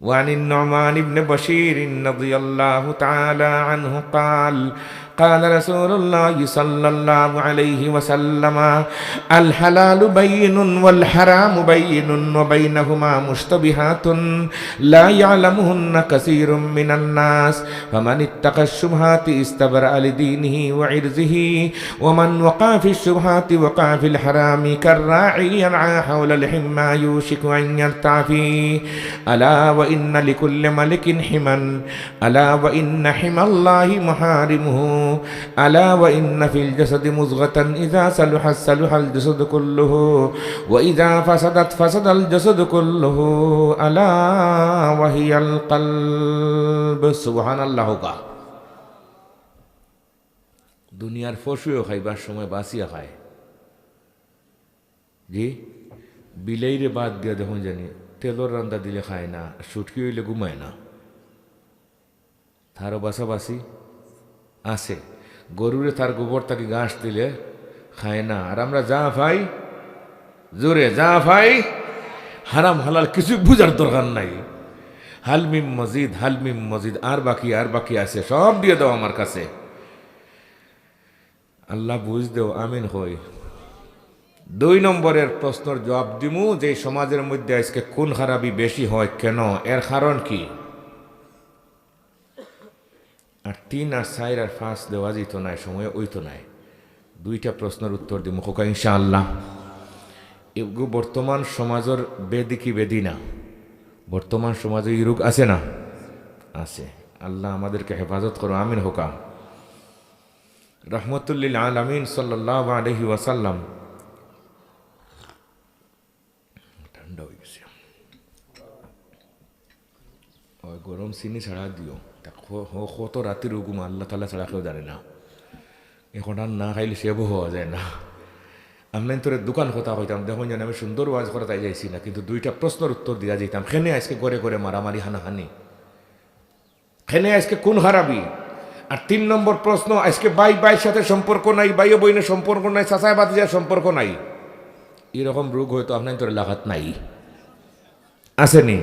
وعن النعمان بن بشير رضي الله تعالى عنه قال قال رسول الله صلى الله عليه وسلم الحلال بين والحرام بين وبينهما مشتبهات لا يعلمهن كثير من الناس فمن اتقى الشبهات استبرأ لدينه وعرضه ومن وقع في الشبهات وقع في الحرام كالراعي يرعى حول الحمى يوشك أن يرتع فيه ألا وإن لكل ملك حما ألا وإن حمى الله محارمه ألا وإن في الجسد مضغة إذا صلحت صلح الجسد كله وإذا فسدت فسد الجسد كله ألا وهي القلب سبحان الله কা দুনিয়ার পশুও খাইবার সময় বাঁচিয়া খায় জি বিলেইরে বাদ দিয়া দেখুন জানি তেলর রান্দা দিলে খায় না, সুটকি হইলে ঘুমায় না, তারও বাসাবাসি আছে। গরুরে তার গোবর তাকে ঘাস দিলে খায় না। আর আমরা যা ভাই জোরে যা ভাই হারাম হালাল কিছু বুঝার দরকার নাই। হালমিম মজিদ হালমিম মজিদ, আর বাকি আছে, সব দিয়ে দাও আমার কাছে। আল্লাহ বুঝ দেও, আমিন হই। 2 নম্বরের প্রশ্নের জবাব দিমু যে সমাজের মধ্যে আজকে কোন খারাপি বেশি হয়, কেন, এর কারণ কি। আর 3 আর 4 আর 5 দেওয়া যেত নাই, সময় ওইতো নাই। 2টা প্রশ্নের উত্তর দিমু খোকা ইনশাআল্লাহ। এগুলো বর্তমান সমাজের বেদি কি বেদি না, বর্তমান সমাজে এই রোগ আছে না, আছে। আল্লাহ আমাদেরকে হেফাজত করো, আমিন হোকা। রহমতুল্লিল আলামিন সাল্লাল্লাহু আলাইহি ওয়াসাল্লাম, ঠান্ডা হয়ে গেছে, ওই গরম চিনি ছাড়া দিও। কত রাতের রুগুম আল্লাহ তালা ছাড়া কেউ জানে না। এখন আর না খাইলে সেবও হওয়া যায় না। আমি তোর দোকান কথা হইতাম, দেখুন যেন আমি সুন্দর ওয়াজ করা তাই যাইছি না, কিন্তু 2টা প্রশ্নের উত্তর দিয়া যেতাম। খেনে আজকে করে করে মারামারি হানাহানি, খেনে আজকে কোন হারাবি। আর 3 নম্বর প্রশ্ন, আজকে বাইয়ের সাথে সম্পর্ক নাই, বাইয়ে বইনের সম্পর্ক নাই, চাচায় বাতিজার সম্পর্ক নাই। এরকম রোগ হয়তো আপনার তোর লাগাত নাই, আসেনি।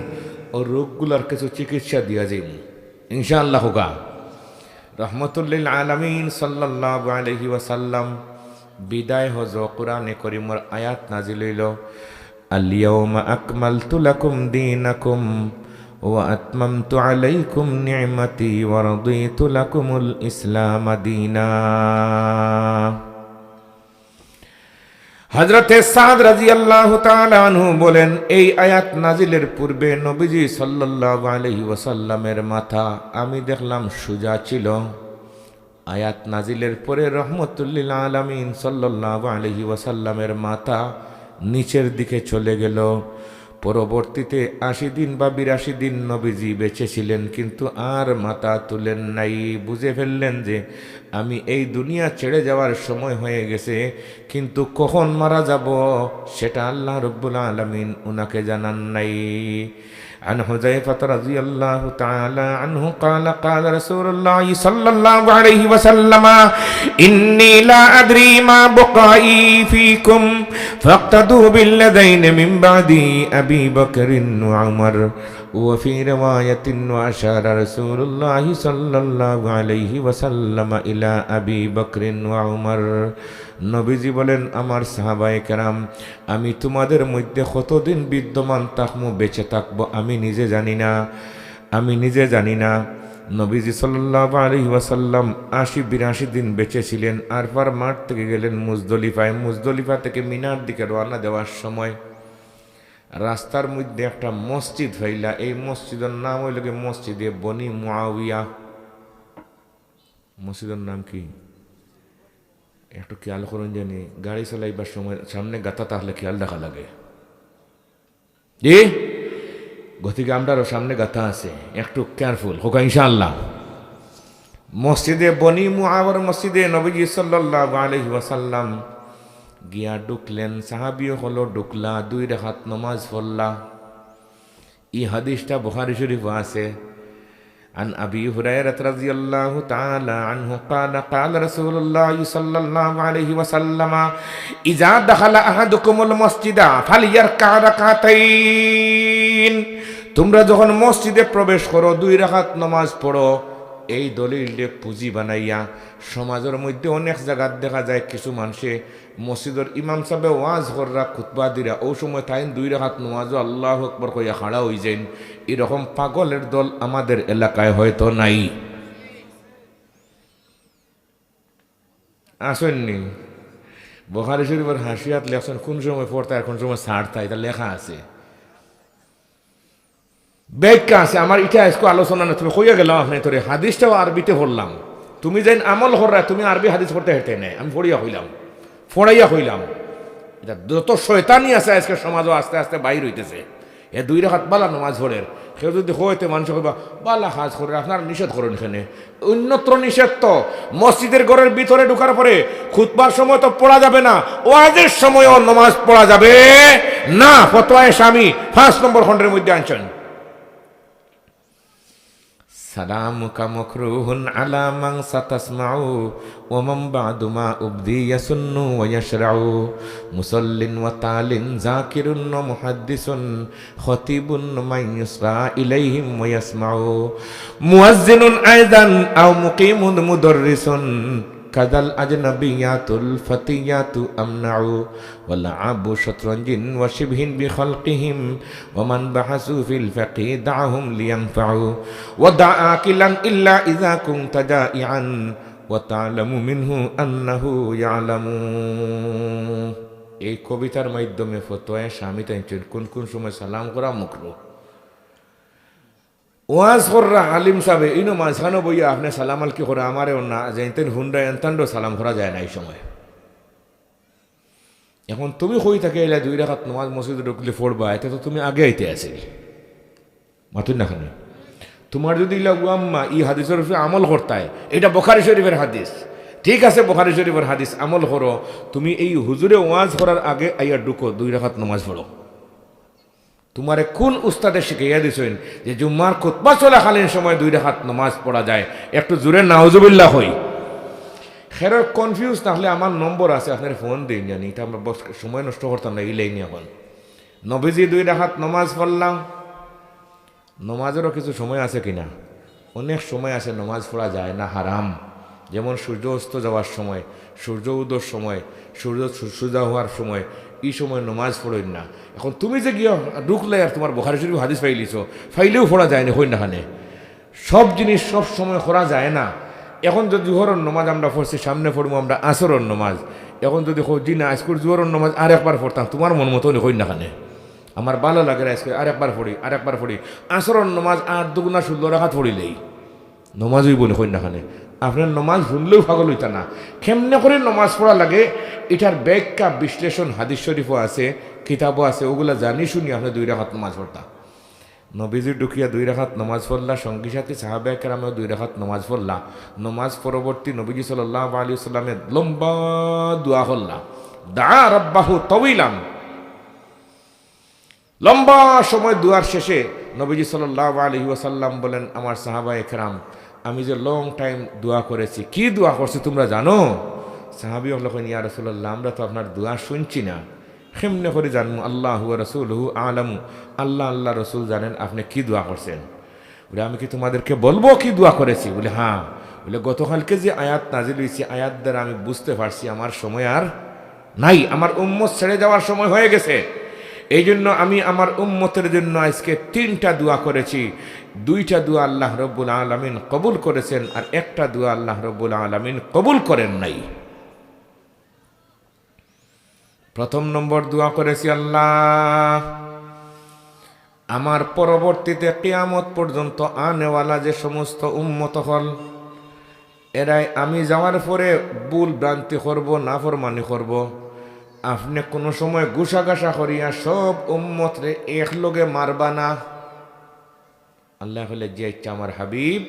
ও রোগগুলার কিছু চিকিৎসা দিয়া যাইব ইনশাআল্লাহ হোগা। রহমতুল্লিল আলামিন সাল্লাল্লাহু আলাইহি ওয়াসাল্লাম বিদায় হজ কোরআনে করিমর আয়াত নাজিল হইল, আল ইয়াউমা আকমালতু লাকুম দীনাকুম ওয়া আতমামতু আলাইকুম নি'মাতি ওয়া রাদিতু লাকুমুল ইসলাম দীনা। হযরতে সাদ রাদিয়াল্লাহু তাআলা আনহু বলেন, এই আয়াত নাজিলের পূর্বে নবীজি সাল্লাল্লাহু আলাইহি ওয়াসাল্লামের মাথা আমি দেখলাম সোজা ছিল। আয়াত নাজিলের পরে রহমতুল্লিল আলামিন সাল্লাল্লাহু আলাইহি ওয়াসাল্লামের মাথা নিচের দিকে চলে গেল। পরবর্তীতে 80 দিন বা 82 দিন নবীজি বেঁচে ছিলেন, কিন্তু আর মাথা তুলেন নাই। বুঝে ফেললেন যে আমি এই দুনিয়া ছেড়ে যাওয়ার সময় হয়ে গেছে, কিন্তু কখন মারা যাব সেটা আল্লাহ রাব্বুল আলামিন উনাকে জানান নাই। عن حذيفة رضي الله تعالى عنه قال قال رسول الله صلى الله عليه وسلم إني لا أدري ما بقائي فيكم فاقتدوا بالذين من بعدي أبي بكر وعمر وفي رواية وأشار رسول الله صلى الله عليه وسلم إلى أبي بكر وعمر। নবীজি বলেন, আমার সাহাবায়ে কেরাম, আমি তোমাদের মধ্যে কতদিন বিদ্যমান থাকবো, বেঁচে থাকবো আমি নিজে জানি না। নবীজি সাল্লাল্লাহু আলাইহি ওয়াসাল্লাম 80-82 দিন বেঁচে ছিলেন। আরফার মাঠ থেকে গেলেন মুজদলিফায়। মুজদলিফা থেকে মিনার দিকে রওনা দেওয়ার সময় রাস্তার মধ্যে একটা মসজিদ হইলা। এই মসজিদের নাম হইল মসজিদে বনি মুআবিয়া। মসজিদের নাম কি একটু খেয়াল করুন, জানি গাড়ি চালাইবার সময় সামনে গাতা তাহলে খেয়াল রাখা লাগে। জি গতিকে আমরারও সামনে গাথা আছে, একটু কেয়ারফুল হোক ইনশাআল্লাহ। মসজিদে বনি মুআবিয়ার মসজিদে নবীজি সাল্লাল্লাহু আলাইহি ওয়াসাল্লাম গিয়া ঢুকলেন। সাহাবীও হলো ঢুকলা, 2 রাকাত নামাজ পড়লা। এই হাদিসটা বুখারী শরীফে আছে। عن أبي هريرة رضي الله تعالى عنه قال قال رسول الله صلى الله عليه وسلم إذا دخل أحدكم المسجد فليركع ركعتين তোমরা যখন মসজিদে প্রবেশ করো 2 রাকাত নামাজ পড়ো, এই দলিলে পুঁজি বানাইয়া। সমাজের মধ্যে অনেক জায়গা দেখা যায় কিছু মানুষে মসজিদের ইমাম সাহেব ওয়াজ কররা খুতবা দিরা ও সময় তাই 2 রাকাত নামাজও আল্লাহু আকবার কইয়া খাড়া হয়ে যায়। এরকম পাগলের দল আমাদের এলাকায় হয়তো নাই, আসেননি। বুখারী শরীফের হাসিয়াত লেখছেন কোন সময় পড়তা আর কোন সময় ছাড়তা, এটা লেখা আছে, ব্যাখ্যা আছে। আমার এটা আজকে আলোচনা না, তুমি কইয়া গেলাম আপনি তোরে হাদিসটাও আরবিতে পড়লাম। তুমি যেন আমল করা, তুমি আরবি হাদিস পড়তে হেঁটে নেই, আমি পড়িয়া হইলাম, ফড়াইয়া হইলাম। এটা যত শয়তানি আছে আজকে সমাজও আস্তে আস্তে বাইর হইতেছে। 2 রাকাত বালা নামাজ পড়ের কেউ যদি হইতে মানুষ কইবা বালা কাজ করে, আপনার নিষেধ করেন এখানে। অন্যত্র নিষেধ তো মসজিদের ঘরের ভিতরে ঢোকার পরে খুতবার সময় তো পড়া যাবে না, ওয়াজের সময়ও নামাজ পড়া যাবে না। ফতোয়ায়ে স্বামী 5 নম্বর খণ্ডের মধ্যে আনছেন, সালামুকা মাকরুহুন আলা মান সাতাসমাউ ওয়া মান বা'দু মা উবদি ইয়াসুন্নু ওয়া ইয়াশরাউ মুসাল্লিন ওয়া তালিন যাকিরুন ওয়া মুহাদ্দিসুন খতিবুন মান ইউসরা ইলাইহিম ওয়া ইয়াসমাউ মুয়াজ্জিনুন আইদান আও মুকিমুন মুদাররিসুন কাদাল আজনাবিয়াতুল ফাতিয়াতু আমনাউ ওয়াল আবু শাতরাঞ্জিন ওয়া শিবহিন বিখালকিহিম ওয়া মান বাহাসু ফিল ফাকি দা'হুম লিয়ানফাউ ওয়া দা'a কিলান ইল্লা ইযা কুনতা জাইআন ওয়া তা'লামু মিনহু আন্নাহু ইয়ালামু। এই কবিতার মাধ্যমে ফতোয়ায়ে স্বামী তাইছেন কোন কোন সময় সালাম করা মাকরুহ। ওয়াজ কররা আলিম সাহেব ইনো মাঝখানে বইয়া আপনি সালাম আল কি করে আমারেও না জানতেন হুন্ডা এনতান্ডো সালাম করা যায় না এই সময়। এখন তুমি কই থাকে এলা 2 রাকাত নামাজ মসজিদে ঢুকলে পড়বা, এটা তো তুমি আগে আইতে আছে মাতুন না খানে। তোমার যদি ইলা উম্মা ই হাদিসের উপরে আমল করতায়, এটা বুখারী শরীফের হাদিস, ঠিক আছে বুখারী শরীফের হাদিস আমল করো। তুমি এই হুজুরে ওয়াজ করার আগে আইয়া ঢুকো 2 রাকাত নামাজ পড়ো। তোমারে কোন উস্তাদে শিখাইয়া দিছেন যে জুম্মার খুতবা চলাকালীন সময় 2 রাকাত নামাজ পড়া যায়? একটু জোরে নাউজুবিল্লাহ হই। খের কনফিউজ তাহলে আমার নম্বর আছে, আপনার ফোন দিন জানি, এটা আমরা বস সময় নষ্ট করতাম না এই লাইনে। এখন নবীজি 2 রাকাত নামাজ পড়লাম, নমাজেরও কিছু সময় আছে কিনা? অনেক সময় আছে নামাজ পড়া যায় না, হারাম। যেমন সূর্য অস্ত যাওয়ার সময়, সূর্য উদয়ের সময়, সূর্য সুজা হওয়ার সময়, এই সময় নামাজ পড়েন না। এখন তুমি যে গিয়ে ঢুকলে আর তোমার বুখারী শরীফ হাদিস পাইলিছো, ফাইলেও পড়া যায় না, হই না খানে। সব জিনিস সব সময় করা যায় না। এখন যদি জোহরের নামাজ আমরা পড়ছি, সামনে পড়বো আমরা আসরের নামাজ। এখন যদি জি না আজকের জোহরের নামাজ আর একবার পড়তাম, তোমার মন মতো হই না খানে। আমার ভালো লাগে আজকে আরেকবার পড়ি। আসরের নামাজ 8 দুগুণা 16 রাকাত পড়িলেই নমাজই বলে হই না খানে। আপনার নমাজ ভুললেও পাগল হইতা না। কেমনে করে নমাজ পড়া লাগে এটার ব্যাখ্যা বিশ্লেষণ হাদিস শরীফও আছে, কিতাবও আছে, ওগুলা জানি শুনি আপনি 2 রাকাত নামাজ পড়তা। নবীজি ঢুকিয়া 2 রাকাত নামাজ পড়লা, সঙ্গী সাথী সাহাবায়ে কেরামেও 2 রাকাত নামাজ পড়লা। নমাজ পরবর্তী নবীজি সাল্লাল্লাহু আলাইহি ওয়াসাল্লামের লম্বা দোয়া হল্লা, দা রাব্বাহু তাওয়িলান। লম্বা সময় দুয়ার শেষে নবীজি সাল্লাল্লাহু আলাইহি ওয়াসাল্লাম বলেন, আমার সাহাবায়ে কেরাম আমি যে লং টাইম দোয়া করেছি, কি দোয়া করছি তোমরা জানো? সাহাবী বললেন, ইয়া রাসূলুল্লাহ আমরা তো আপনার দোয়া শুনছি না, কেমনে করে জানবো? আল্লাহু ওয়া রাসূলুহু আলামু, আল্লাহ আল্লাহ রসুল জানেন আপনি কি দোয়া করছেন। বলে আমি কি তোমাদেরকে বলবো কি দোয়া করেছি? বলে হ্যাঁ। বলে গতকালকে যে আয়াত নাজিল হয়েছে, আয়াত দ্বারা আমি বুঝতে পারছি আমার সময় আর নাই, আমার উম্মত ছেড়ে যাওয়ার সময় হয়ে গেছে। এই জন্য আমি আমার উম্মতের জন্য আজকে 3টা দোয়া করেছি। 2টা দোয়া আল্লাহ রব্বুল আলামিন কবুল করেছেন, আর একটা দোয়া আল্লাহ রব্বুল আলামিন কবুল করেন নাই। প্রথম নম্বর দোয়া করেছি, আল্লাহ আমার পরবর্তীতে কিয়ামত পর্যন্ত আনেওয়ালা যে সমস্ত উম্মত হল, এরাই আমি যাওয়ার পরে ভুল ভ্রান্তি করব, নাফরমানি করব, আপনি কোনো সময় গুসাগাসা করিয়া সব উম্মতরে এক লগে মারবা না। আল্লাহ হলে যে ইচ্ছা আমার হাবিব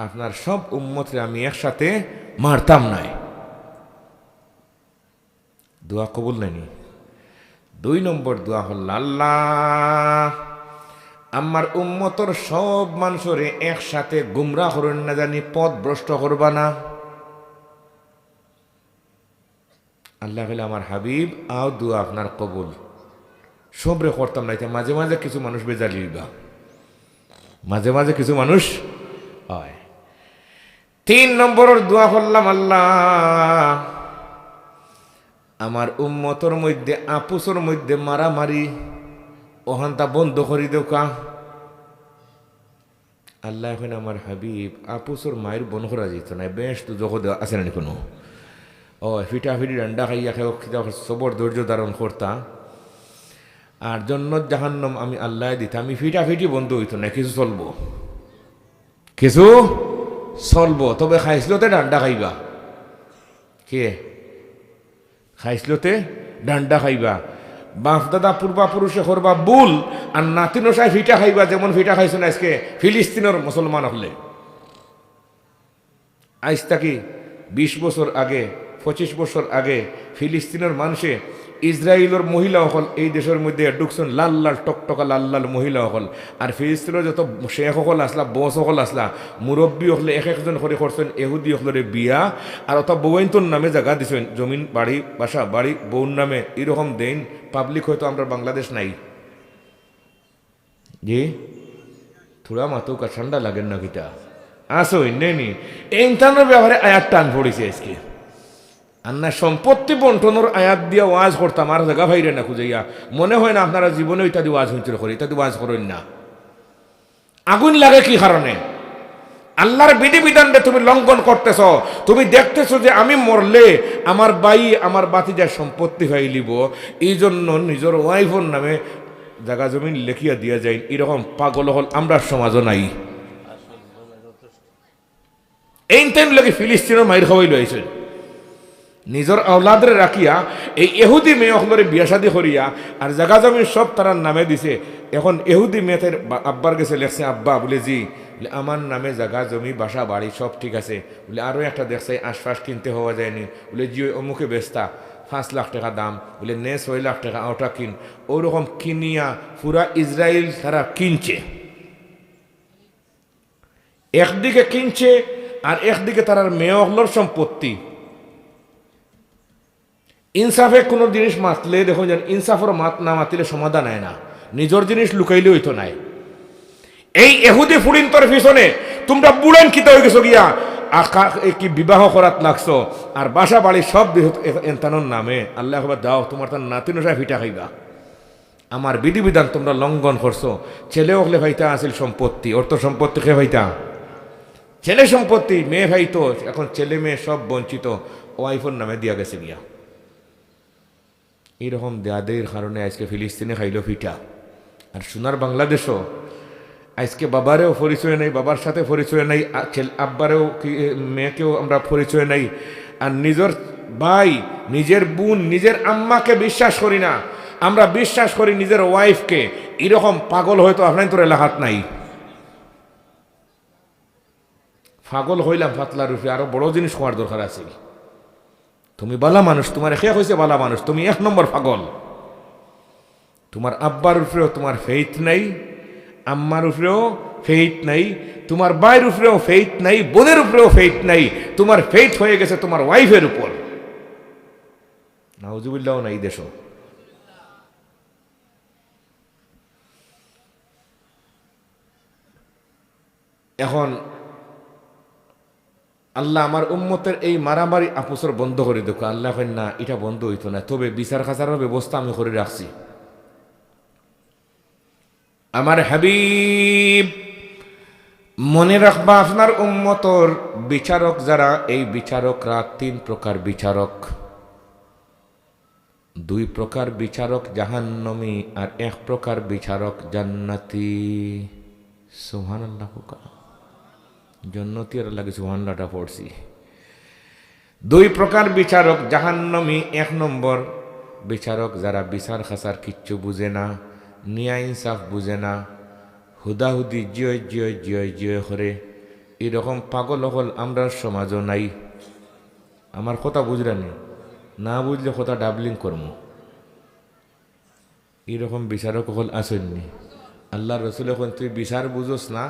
আপনার সব উম্মতরে আমি একসাথে মারতাম নাই। দোয়া কবুল নেনি। 2 নম্বর দোয়া হল, আল্লাহ আমার উম্মতর সব মানুষরে একসাথে গুমরা করেন না, জানি পথ ভ্রষ্ট করবা না। আল্লাহ বলে আমার হাবিব আও দোয়া আপনার কবুল। সবরে করতাম না, মাঝে মাঝে কিছু মানুষ বেজালি হইবা, মাঝে মাঝে কিছু মানুষ হয়। 3 নম্বরের দোয়া করলাম, আল্লাহ আমার উম্মতর মধ্যে আপুসর মধ্যে মারামারি ওহানটা বন্ধ করি দেওকা। আল্লাহ এখন আমার হাবিব আপুসর মায়ের বন করা যেত না, বেশ তো জগৎ আছে না কোনো। ও ফিটাফিটি ডান্ডা খাইয়া খেয়ে সবর ধৈর্য ধারণ করতা, আর জন্নত জাহান্নম আমি আল্লাহ দিতাম। আমি ফিটাফিটি বন্ধ হইতো না, কিছু চলবো, কিছু চলবো, তবে খাইছিলতে ডান্ডা খাইবা। কে খাইছিলতে ডান্ডা খাইবা? বাপ দাদা পূর্বাপুরুষে করবা বুল, আর নাতিনো সাহেব ফিটা খাইবা, যেমন ফিটা খাইছো না আজকে ফিলিস্তিনের মুসলমান হলে। আজ তাকি 20 বছর আগে 25 বছর আগে ফিলিস্তিনের মানুষে ইসরায়েলের মহিলা হল এই দেশের মধ্যে ঢুকছেন, লাল লাল টকটকা লাল লাল মহিলা হল। আর ফিলিস্তিনের যত শেখ হল আসলা, বস হল আসলা, মুরব্বী হলে এক একজন করে করছেন এহুদি হলরে বিয়া, আর অত বৌন্তর নামে জায়গা দিছেন, জমিন বাড়ি বাসা বাড়ি বউর নামে এরকম দেন। পাবলিক হয়তো আমরা বাংলাদেশ নাই জি, থোড়া মাতো কা ঠান্ডা লাগেন না কিটা আসো নেনি এই ইন্টারনের ব্যাপারে আয়াত টান পড়েছে আজকে। আর না সম্পত্তি বন্টনের আয়াত দিয়া ওয়াজ করতাম, আর জায়গা ভাইরে না খুঁজাইয়া, মনে হয় না আপনারা জীবনে ইত্যাদি ওয়াজ হইতে করে, ইত্যাদি ওয়াজ করেন না। আগুন লাগে কি কারণে? আল্লাহর বিধিবিধানটা তুমি লঙ্ঘন করতেছ। তুমি দেখতেছো যে আমি মরলে আমার বাই আমার বাতিজার সম্পত্তি ফাইলিব, এই জন্য নিজের ওয়াইফের নামে জায়গা জমিন লেখিয়া দিয়া যায়। এরকম পাগল হল আমরা সমাজও নাই। এই টাইম লাগে ফিলিস্তিনের মায়ের খাওয়াই লইছে, নিজের আওলাদরে রাখিয়া এই এহুদি মেয়ে হলরে বিয়া শাদী করিয়া আর জায়গা জমি সব তারার নামে দিছে। এখন এহুদি মেয়েদের আব্বার গেছে লেখছে, আব্বা বলে জি বলে আমার নামে জায়গা জমি বাসা বাড়ি সব ঠিক আছে, বলে আরও একটা দেখছে আশপাশ কিনতে হওয়া যায়নি, বলে জি অমুকে বেস্তা 5 লাখ টাকা দাম, বলে নে 6 লাখ টাকা ওটা কিন। ওরকম কিনিয়া পুরা ইসরায়েল তারা কিনছে, একদিকে কিনছে আর একদিকে তারার মেয়ে হলর সম্পত্তি। ইনসাফে কোনো জিনিস মাতলে দেখো যেন ইনসাফের মাত না মাতিলে সমাধান হয় না, নিজের জিনিস লুকাইলে হইতো নাই। এই এহুদি ফুরিন্তর পিছনে তোমরা বুড়েন কিতা হয়ে গেছো গিয়া, কি বিবাহ করাত লাগছো, আর বাসা বাড়ি সব এন্তানোর নামে। আল্লাহ দাও তোমার তার নাতিন সাহেব ফিটা খাইবা। আমার বিধিবিধান তোমরা লঙ্ঘন করছো। ছেলে হলে ভাইতা আসিল সম্পত্তি, অর্থ সম্পত্তি খেয়ে ভাইতা ছেলে সম্পত্তি, মেয়ে ভাইতো এখন ছেলে মেয়ে সব বঞ্চিত, ওয়াইফের নামে দিয়া গেছে গিয়া। এইরকম দেয়াদের কারণে আজকে ফিলিস্তিনে খাইল ফিটা। আর সোনার বাংলাদেশও আজকে বাবারেও পরিচয় নেই, বাবার সাথে পরিচয় নেই, আব্বারেও মেয়েকেও আমরা পরিচয় নেই। আর নিজের ভাই নিজের বোন নিজের আম্মাকে বিশ্বাস করি না, আমরা বিশ্বাস করি নিজের ওয়াইফকে। এরকম পাগল হয়তো আপনার তোর এলাকাত নাই। পাগল হইলাম পাতলার রূপে, আরো বড় জিনিস হওয়ার দরকার আছে। তুমি বালা মানুষ, তোমার শেষ হয়েছে বালা মানুষ, তুমি 1 নম্বর পাগল। তোমার আব্বার উপরেও তোমার ফেইথ নাই, আম্মার উপরেও ফেইথ নাই, তোমার ভাইয়ের উপরেও ফেইথ নাই, বোনের উপরেও ফেইথ নাই, তোমার ফেইথ হয়ে গেছে তোমার ওয়াইফের উপর। নাউজুবিল্লাহ নাই দেশ। এখন আল্লাহ আমার উম্মতের এই মারামারি আপুসর বন্ধ করে দেখো। আল্লাহ না এটা বন্ধ হইতো না, তবে বিচার খাচারের ব্যবস্থা আমি করে রাখছি। আমার হাবিব মনে রাখবা, আপনার উম্মতর বিচারক যারা, এই বিচারকরা 3 প্রকার বিচারক। 2 প্রকার বিচারক জাহান্নামী আর 1 প্রকার বিচারক জান্নাতি। সুবহানাল্লাহ, জন্নতি আর লাগে সুবহানাল্লাহটা পড়ছি। 2 প্রকার বিচারক জাহান্নামী। 1 নম্বর বিচারক যারা বিচার খাসার কিচ্ছু বুঝে না, ন্যায় ইনসাফ বুঝে না, হুদাহুদি জিয় জিয় জিয় জিয় করে। এরকম পাগল হল আমরা সমাজও নাই। আমার কথা বুঝলেনি, না বুঝলে কথা ডাবলিং করবো। এরকম বিচারক হল আসেননি। আল্লাহ রসুল এখন তুই বিচার বুঝোস না,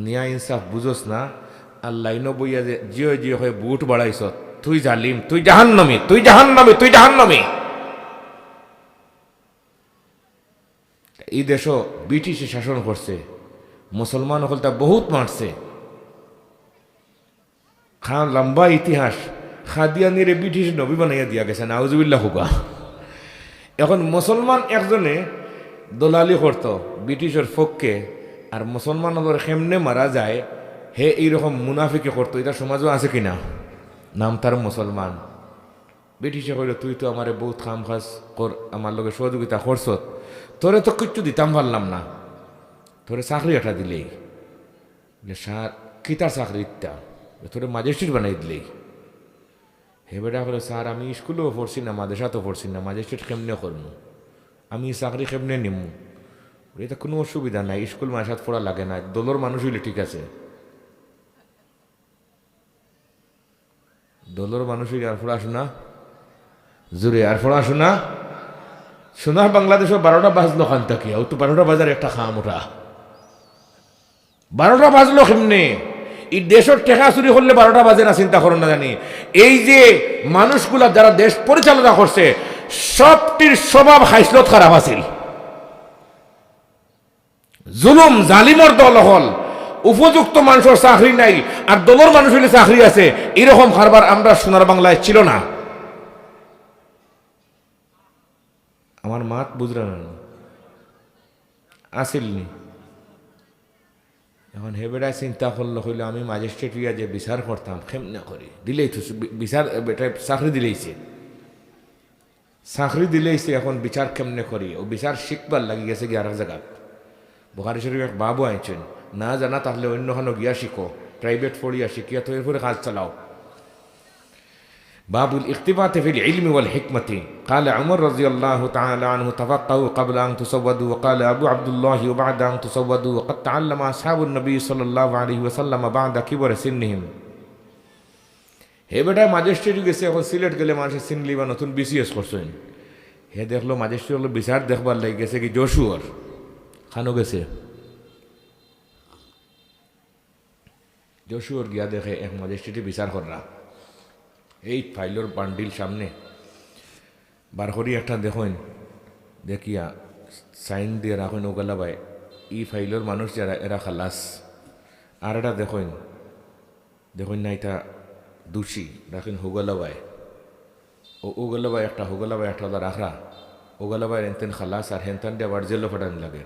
ন্যায় ইনসাফ বুঝোস না, আল্লাহ বইয়া যে জিয় জিয় হয়ে বুট বাড়াইছ, তুই জালিম, তুই জাহান্নামী, তুই জাহান্নামী, তুই জাহান্নামী। এই দেশও ব্রিটিশে শাসন করছে, মুসলমান হলতা বহুত মারছে। খান লম্বা ইতিহাস, খাদিয়ানিরে ব্রিটিশ নবী বানাইয়া দিয়া গেছে, নাউজুবিল্লাহ হুকা। এখন মুসলমান একজনে দলালি করত ব্রিটিশের পক্ষে, আর মুসলমান হলের কেমনে মারা যায় হে এইরকম মুনাফিকে করতো। এটা সমাজও আছে কিনা, নাম তার মুসলমান। ব্রিটিশে কইল তুই তো আমারে বহুত খাম খাস কর, আমার লগে সহযোগিতা করছত, তোরে তো কিচ্ছু দিতাম পারলাম না, তোরে চাকরি একটা দিলেই সার কিতার চাকরি দিতাম, তোরে ম্যাজিস্ট্রেট বানাই দিলেই। হে বেটা বলে স্যার আমি স্কুলেও পড়ছি না, মাদ্রাসাতেও পড়ছি না, ম্যাজিস্ট্রেট কেমনে করবো, আমি চাকরি কেমনে নিমু? এটা কোনো অসুবিধা নাই, স্কুল মাদ্রাসাত পড়া লাগে না, দলের মানুষ হইলে ঠিক আছে। দলের মানুষ হইলে আর পড়াশোনা জোরে, আর পড়াশোনা শোনা। বাংলাদেশও 12টা বাজলো খান থাকি, ও তো 12টা বাজার একটা খাম ওটা, 12টা বাজলো কেমনে? এই দেশের টেকা চুরি করলে 12টা বাজে না, চিন্তা করো না জানি। এই যে মানুষগুলা যারা দেশ পরিচালনা করছে সবটির স্বভাব হাইসলত খারাপ আছিল। জুলুম জালিমর দল হল, উপযুক্ত মানুষের চাকরি নাই আর দলের মানুষ হইলে চাকরি আছে, এরকম কারবার আমরা সোনার বাংলায় ছিল না। আমার মাত বুঝলেন না আসিলনি। এখন হেবেড়ায় চিন্তা করলো হইলে আমি ম্যাজিস্ট্রেট ইয়া যে বিচার করতাম কেমনে করি, দিলেই তো বিচার বেটা চাকরি দিলেইছে, চাকরি দিলেইছে, এখন বিচার কেমনে করি? ও বিচার শিখবার লাগি গেছে গিয়ে আর এক জায়গা। বুখারী শরীফ এক বাবু আইছেন, না জানা তাহলে অন্যখানে গিয়া শিখো, প্রাইভেট পড়িয়া শিখিয়া তো এরপরে কাজ চালাও। বাবুল ইখতিবাতে ফিল ইলমি ওয়াল হিকমতি। قال عمر رضي الله تعالى عنه تفقهوا قبل أن تسودوا، وقال أبو عبد الله وبعد أن تسودوا، وقد تعلم أصحاب النبي صلى الله عليه وسلم بعد كبر سنهم। হে বেটা ম্যাজিস্ট্রেট গেছে, এখন সিলেট গেলে মানুষের চিনলি বা নতুন বিসিএস করছেন, হে দেখলো ম্যাজিস্ট্রেট হলো বিচার দেখবার লাগে গেছে কি যশুয়ার খানো গেছে, যশুয়ার গিয়া দেখে এক ম্যাজিস্ট্রেটে বিচার কররা, এই ফাইলের বান্ডিল সামনে বার করি একটা দেখেন, দেখিয়া সাইন দিয়ে রাখেন ওগালা ভাই ই ফাইলের মানুষ যারা এরা খালাস, আর এটা দেখেন দেখুন না এটা দোষী রাখেন হুগলা ভাই, ও ওগুলো ভাই একটা হুগলা ভাই একটা রাখা, ওগুলা ভাই হেনতেন খালাস আর হেনতেন দিয়ে আবার জেলো ফাটান লাগে।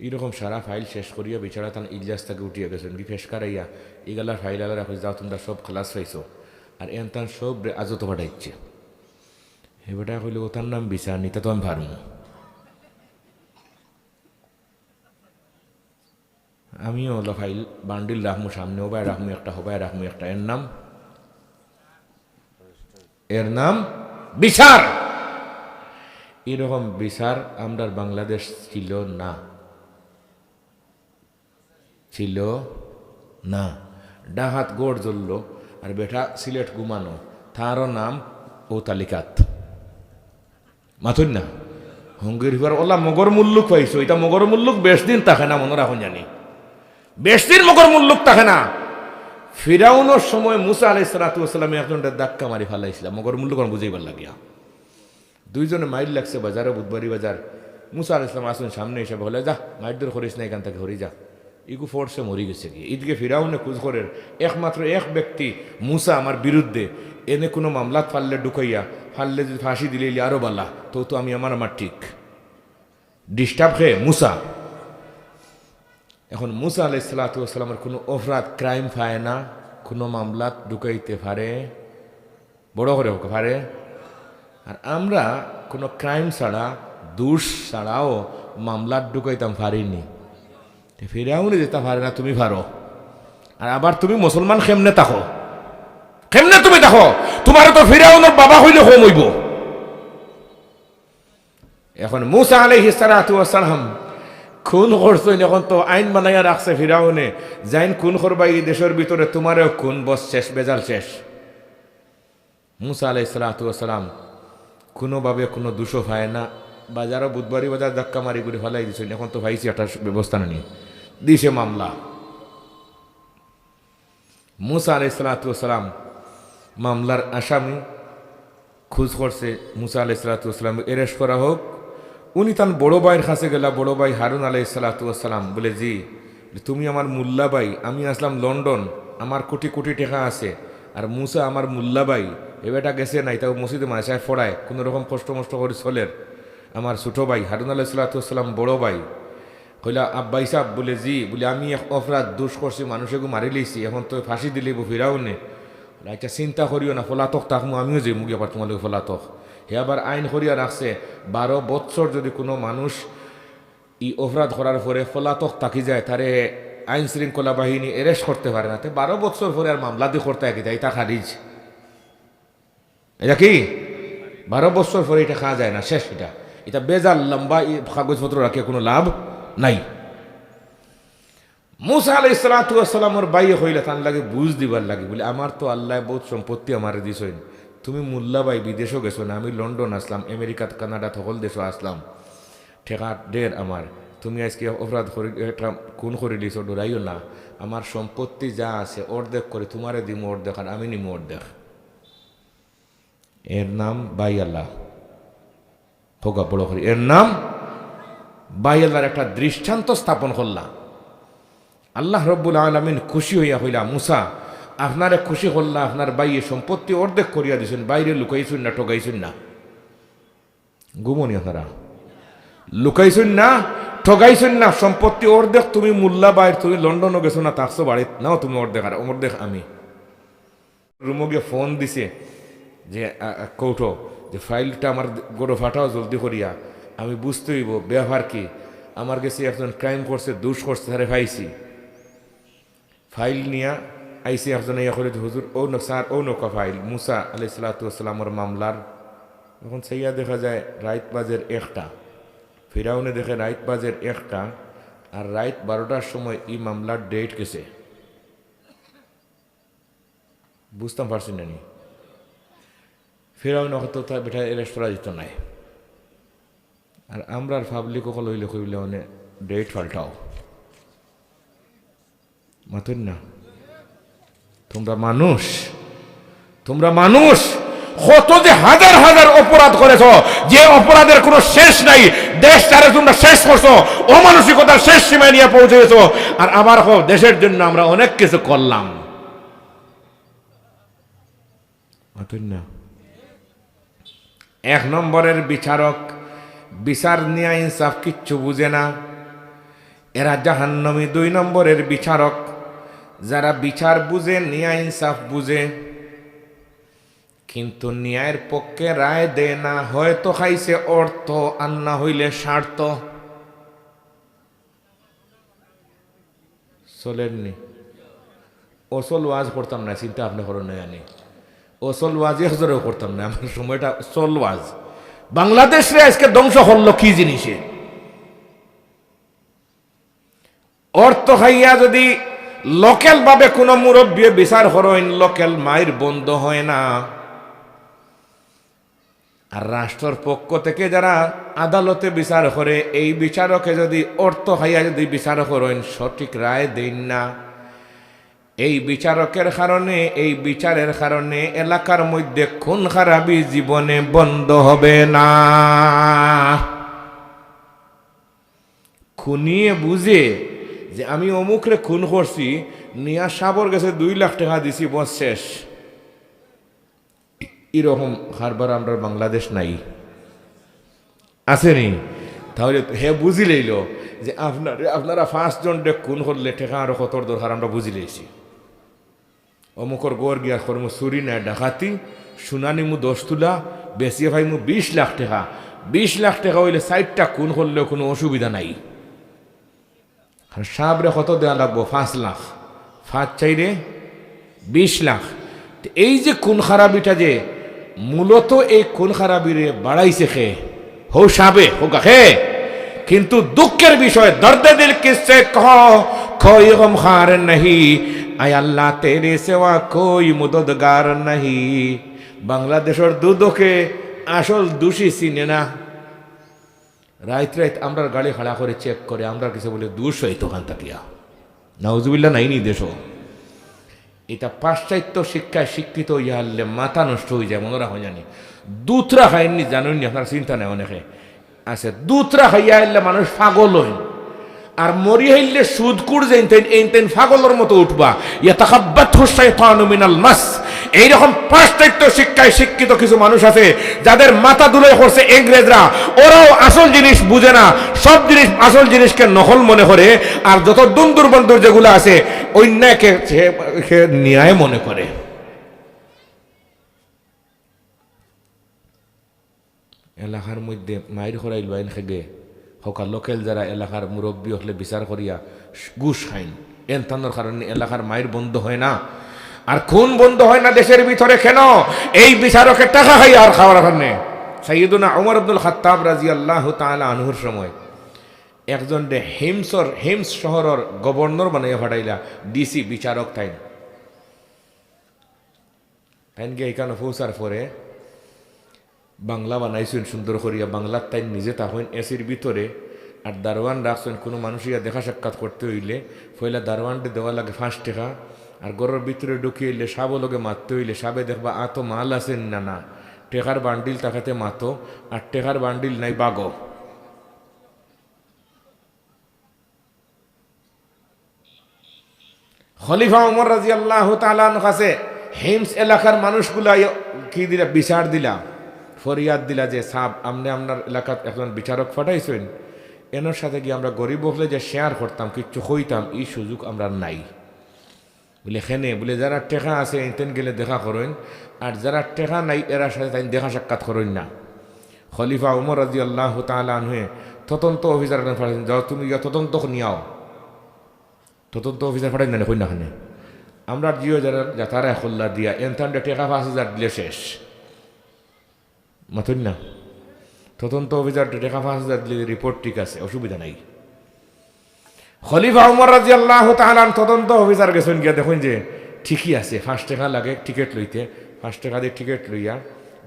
এইরকম সারা ফাইল শেষ করিয়া বিচারা তান ইলিয়াস তাকে উঠিয়া গেছেন কি ফেস কারাইয়া এগুলার ফাইল আলাদা রাখো, যাও তোমরা সব খালাস পাইছো, আর এনতান সব আজত ফাটাইছে। হেবেটা কইল ও তার নাম বিচার নিতে তো আমি পারবো, আমিও হলো ফাইল বান্ডিল রাখমু সামনে, হবাই রাখমু একটা, হবাই রাখমু একটা, এর নাম বিচার। এরকম বিচার আমরা বাংলাদেশ ছিল না, ছিল না। ডাহাত গোড় জ্বলল আর বেটা সিলেট ঘুমানো, তারও নাম ও তালিকাত মাথুন না। হঙ্গির হিবার ওলা মগর মুল্লুক পাইছো, এটা মগর মুল্লুক বেশ দিন থাকে না, মনে রাখুন জানি বেশ দিন মগর মুল্লুক থাকে না। ফিরাউনের সময় মুসা আলাইহিস সালাতু ওয়াস সালাম একজনটা ধাক্কা মারি ফেলাইছিলাম, মগর মুল্লুক বুঝাইবার লাগিয়া দুইজনে মাইল লাগছে বাজারে, বুধবাড়ি বাজার। মুসা আলাইহিস সালাম আসুন সামনে হিসাবে বলে যা মাইর দূর করিস না, এখান থেকে হরি যা, ইগু ফোর্সে মরি গেছে কি। এদিকে ফিরাউনে খুঁজ করে একমাত্র এক ব্যক্তি মুসা আমার বিরুদ্ধে, এনে কোনো মামলাত ফাললে ঢুকাইয়া ফাললে যদি ফাঁসি দিলে আরো বালা, তো তো আমি আমার ঠিক ডিস্টার্ব খেয়ে মুসা। এখন মুসা আলাইহিস সালাতু ওয়াস সালামের কোনো অপরাধ ক্রাইম পায় না, কোনো মামলাত ঢুকাইতে পারে, বড় করে হোক পারে। আর আমরা কোনো ক্রাইম ছাড়া দোষ ছাড়াও মামলাত ঢুকাইতাম পারিনি, ফিরাউনে যেতে পারে না, তুমি পারো। আর আবার তুমি মুসলমান কেমনে থাকো, কেমনে তুমি দেখো, তোমার তো ফিরাউনের বাবা হইলে হোম হইব। এখন মুসা আলাইহিস সালাতু ওয়াস সালাম খুন করছেন, এখন তো আইন বানাইয়া রাখছে ফিরাউনে, যাইন খুন করবা এই দেশের ভিতরে তোমারও খুন, বস শেষ, বেজাল শেষ। মুসা আলাইহিস সালাতু ওয়াস সালাম কোনোভাবে কোনো দোষও পায় না, বাজারও বুধবাড়ি বাজার ধাক্কা মারি করে ফেলাই দিচ্ছেন, এখন তো ভাইছি একটা ব্যবস্থা নেই, দিছে মামলা। মুসা আলাইহিস সালাতু ওয়াস সালাম মামলার আসামি, খোঁজ করছে মুসা আলাইহিস সালাতু ওয়াস সালাম এরেস্ট করা হোক, উনি তার বড় ভাইয়ের কাছে গেলা, বড় ভাই হারুন আলাইহিস সালাতু ওয়াস সালাম বলে, জি তুমি আমার মুল্লা ভাই, আমি আসলাম লন্ডন, আমার কোটি কোটি টাকা আছে, আর মুসা আমার মুল্লা ভাই এ বেটা গেছে নাই, তাও মসজিদে মাসায় ফড়ায় কোনো রকম কষ্ট মষ্ট করে চলের। আমার ছোটো ভাই হারুন আলাইহিস সালাতু ওয়াস সালাম বড় ভাই কইলা, আব্বাই সাহ বলে, জি বলে আমি এক অপরাধ দোষ করছি, মানুষকে মারি লইছি, এখন তো ফাঁসি দিলেই ফিরাও নে। আচ্ছা চিন্তা করিও না, ফলাতক তাকমু আমিও যে মুগিয়ে পার তোমালোকে ফলাতক। হে আবার আইন করিয়া রাখছে 12 বৎসর যদি কোনো মানুষ ই অপরাধ করার পরে ফলাতক তাকি যায়, তারে আইন শৃঙ্খলা বাহিনী এরেস্ট করতে পারে না। 12 বৎসর পরে আর মামলা দিয়ে করতে একই এটা খারিজ। এটা কি 12 বৎসর পরে এটা খাওয়া যায় না, শেষ। এটা বেজাল লম্বা কাগজপত্র রাখিয়ে কোনো লাভ নাই। মুসা আলাইহিস সালাতু ওয়াস সালামের বাইয়ে হইলে তার লাগে বুঝ দিবার লাগে বলে, আমার তো আল্লাহ বহুত সম্পত্তি আমারে দিছেন, তুমি মুল্লা ভাই বিদেশও গেছো না, আমি লন্ডন আসলাম, আমেরিকা কানাডা সকল দেশও আসলাম, ঠেকা ঢের আমার, তুমি আজকে অপরাধ খুন করে দিছো, ডরাইও না, আমার সম্পত্তি যা আছে অর্ধেক করে তোমারে দিমু অর্ধেক, আর আমি নিমু অর্ধেক। এর নাম বাই আল্লাহ হোকা বড় করি, এর নাম বাই আল্লাহর একটা দৃষ্টান্ত স্থাপন করলাম। আল্লাহ রব্বুল আলামিন খুশি হইয়া হইলা, মুসা আপনারে খুশি করলা, আপনার বাইয়ে সম্পত্তি অর্ধেক করিয়া দিছেন, বাইরে লুকাইছেন না, ঠকাইছেন না। ঘুমনি আপনারা লুকাইছেন না, ঠকাইছেন না, সম্পত্তি অর্ধেক তুমি মুল্লা বাইর, তুমি লন্ডনও গেছো না, তাকছো বাড়িত নাও তুমি অর্ধেক, আর অর্ধেক আমি। রুমো গিয়ে ফোন দিছে যে কৌটো যে ফাইলটা আমার গড়ো ফাটাও জলদি করিয়া, আমি বুঝতে হইব ব্যবহার কি, আমার কাছে একজন ক্রাইম করছে, দুষ করছে, তারে পাইছি। ফাইল নিয়া আইসি একজন ইয়া করে, হুজুর ও স্যার ও নৌকা ফাইল মুসা আলাইহিস সালাতু ওয়াস সালামের মামলার। এখন সেইয়া দেখা যায় রাইত বাজের 1টা, ফিরাউনে দেখে রাইত বাজের 1টা, আর রাইত 12টার সময় এই মামলার ডেট গেছে। বুঝতাম পারছি না নি, ফিরাউনে হয়তো তার বেটা এরেস্ট করা যেত নাই, আর আমরা পাবলিক কল হইলে কইলে অনেক ডেট পাল্টাও মাতুন না। তোমরা মানুষ, তোমরা মানুষ, কত যে হাজার হাজার অপরাধ করেছ, যে অপরাধের কোনো শেষ নাই, দেশটারে তোমরা শেষ করছো, অমানসিকতার শেষ সীমায় নিয়ে পৌঁছেছ। আর আবার দেশের জন্য আমরা অনেক কিছু করলাম, না। 1 নম্বরের বিচারক, বিচার নিয়ে ইনসাফ কিচ্ছু বুঝে না, এরা জাহান্নামী। 2 নম্বরের বিচারক, যারা বিচার বুঝে, নিয়া ইনসাফ বুঝে, কিন্তু ন্যায়ের পক্ষে রায় দেয় না, হয়তো খাইছে অর্থ আর না হইলে স্বার্থ। চলেননি ওসল ওয়াজ করতাম না, চিন্তা আপনি করো না, আনি ওসল ওয়াজই হজরেও করতাম না, আমার সময়টা সোল ওয়াজ। বাংলাদেশে আজকে ধ্বংস করলো কি জিনিসে, অর্থ খাইয়া যদি লোকাল ভাবে কোনো মুরব্বী বিচার করেন, লোকাল মায়ের বন্ধ হয় না। আর রাষ্ট্রের পক্ষ থেকে যারা আদালতে বিচার করে, এই বিচারকে যদি অর্থ খাইয়া যদি বিচার করেন, সঠিক রায় দেন না, এই বিচারকের কারণে, এই বিচারের কারণে এলাকার মধ্যে খুন খারাপি জীবনে বন্ধ হবে না। খুনিয়ে বুঝে যে আমি অমুকরে খুন করছি, নিয়া সাবর গেছে 2 লাখ টাকা দিছি, বস শেষ। এরকম হারবার আমরা বাংলাদেশ নাই, আসেনি? তাহলে হে বুঝি লইল যে আপনারা 5 জনকে খুন করলে টাকা আরো কত দরকার, আমরা বুঝি লইছি। অমুকর গড় গিয়া কর্ম চুরি না ডাকাতি, শুনানি মু 10 তুলা, বেশিয়ে ভাই মু 20 লাখ টাকা। 20 লাখ টাকা হইলে 60টা খুন করলেও কোনো অসুবিধা নাই। সাবরে কত দেওয়া লাগবো? 5 লাখ। 5 চাইরে 20 লাখ। এই যে খুন খারাপিটা, যে মূলত এই খুন খারাপিরে বাড়াইছে খে হো সাবে হোকা খে। কিন্তু দুঃখের বিষয়, দর্দে দিল কিসে কहो कोई गमखार नहीं, आय अल्लाह तेरे सिवा कोई मददगार नहीं। বাংলাদেশের দুদকে আসল দোষী চিনে না। রাইত রাইত আমরা গাড়ি খাড়া করে চেক করে, আমরা কিছু বলে দোষ হইতো ওখান থাকিয়া, নাউজুবিল্লাহ নাইনি দেশ। এটা পাশ্চাত্য শিক্ষায় শিক্ষিত ইয়া হলে মাথা নষ্ট হয়ে যায়, মনে রাখো জানি। দুধরা খাইনি জানেননি, আপনার চিন্তা নেই অনেকে। আছে দুধরা খাইয়া আইলে মানুষ পাগল হইন, আর মরি হইলে সুদকুর যেতেন এইতেন পাগলের মতো উঠবা। ইয়াতাখাব্বাতহু শাইতানু মিনাল মাস। এইরকম পাশ্চাত্য শিক্ষায় শিক্ষিত কিছু মানুষ আছে যাদের মাথা দুলাই করছে ইংরেজরা, ওরাও আসল জিনিস বুঝে না, সব জিনিস আসল জিনিসকে নকল মনে করে, আর যত দুন্দুর বন্ধুর যেগুলো আছে অন্যায়কে সে ন্যায় মনে করে। এলাকার মধ্যে মাইর খরাইল বাইন খেগে হকা লোকেল যারা এলাকার মুরব্বী হলে বিচার করিয়া ঘুষ খাইন, এনতানোর কারণে এলাকার মায়ের বন্ধ হয় না, আর খুন বন্ধ হয় না দেশের ভিতরে। কেন? এই বিচারকে টাকা খাই আর খাওয়ার কারণে। সাইয়্যিদুনা ওমর ইবনুল খাত্তাব রাদিয়াল্লাহু তাআলা আনহুর সময় একজন হিমস শহরের গভর্নর বানাইয়া ফাটাইলা, ডিসি বিচারক তাইন গিয়ে এখানে পৌঁছার পরে বাংলা বানাইছেন সুন্দর করিয়া, বাংলার তাই নিজে তখন এসির ভিতরে, আর দারোয়ান রাখছেন কোনো মানুষিয়া দেখা সাক্ষাৎ করতে হইলে পয়লা দারোয়ানটি দেওয়া লাগে 5 টাকা, আর ঘরের ভিতরে ঢুকিয়ে এলে সাবও লোকে মারতে হইলে সাবে দেখবা আত মাল আছেন না না, টেকার বান্ডিল তাকাতে মাতো, আর টেকার বান্ডিল নাই বাগো। খলিফা ওমর রাদিয়াল্লাহু তাআলা আনহু কাছে হিমস এলাকার মানুষগুলা কি দিলা, বিচার দিলা, ফরিয়াদ দিলা যে সাব আপনি আপনার এলাকাত একজন বিচারক ফাটাইছেন, এনার সাথে গিয়ে আমরা গরিব হলে যে শেয়ার করতাম, কিচ্ছু হইতাম, এই সুযোগ আমরা নাই। বলে খেনে বলে যারা টেকা আছে এতেন গেলে দেখা করেন, আর যারা টেকা নাই এরা সাথে তাই দেখা সাক্ষাৎ করেন না। খলিফা ওমর রাদিয়াল্লাহু তাআলা আনহু তদন্ত অফিসার ফাটাইছেন, যাও তুমি গিয়া তদন্ত নিয়াও। তদন্ত অফিসার ফাটাই না কই না খানে আমরা জিও যারা যাতারা খোল্লা দিয়া এনথান্ডে টেকা 5,000 দিলে শেষ মাথুন না। তদন্ত অফিসার টেকা 5,000 দিলে রিপোর্ট ঠিক আছে, অসুবিধা নাই। খলিফা ওমর রাদিয়াল্লাহু তাআলা তদন্ত অফিসার গেছেন গিয়া দেখুন যে ঠিকই আছে, 5 টাকা লাগে টিকিট লইতে, 5 টাকা দিয়ে টিকিট লইয়া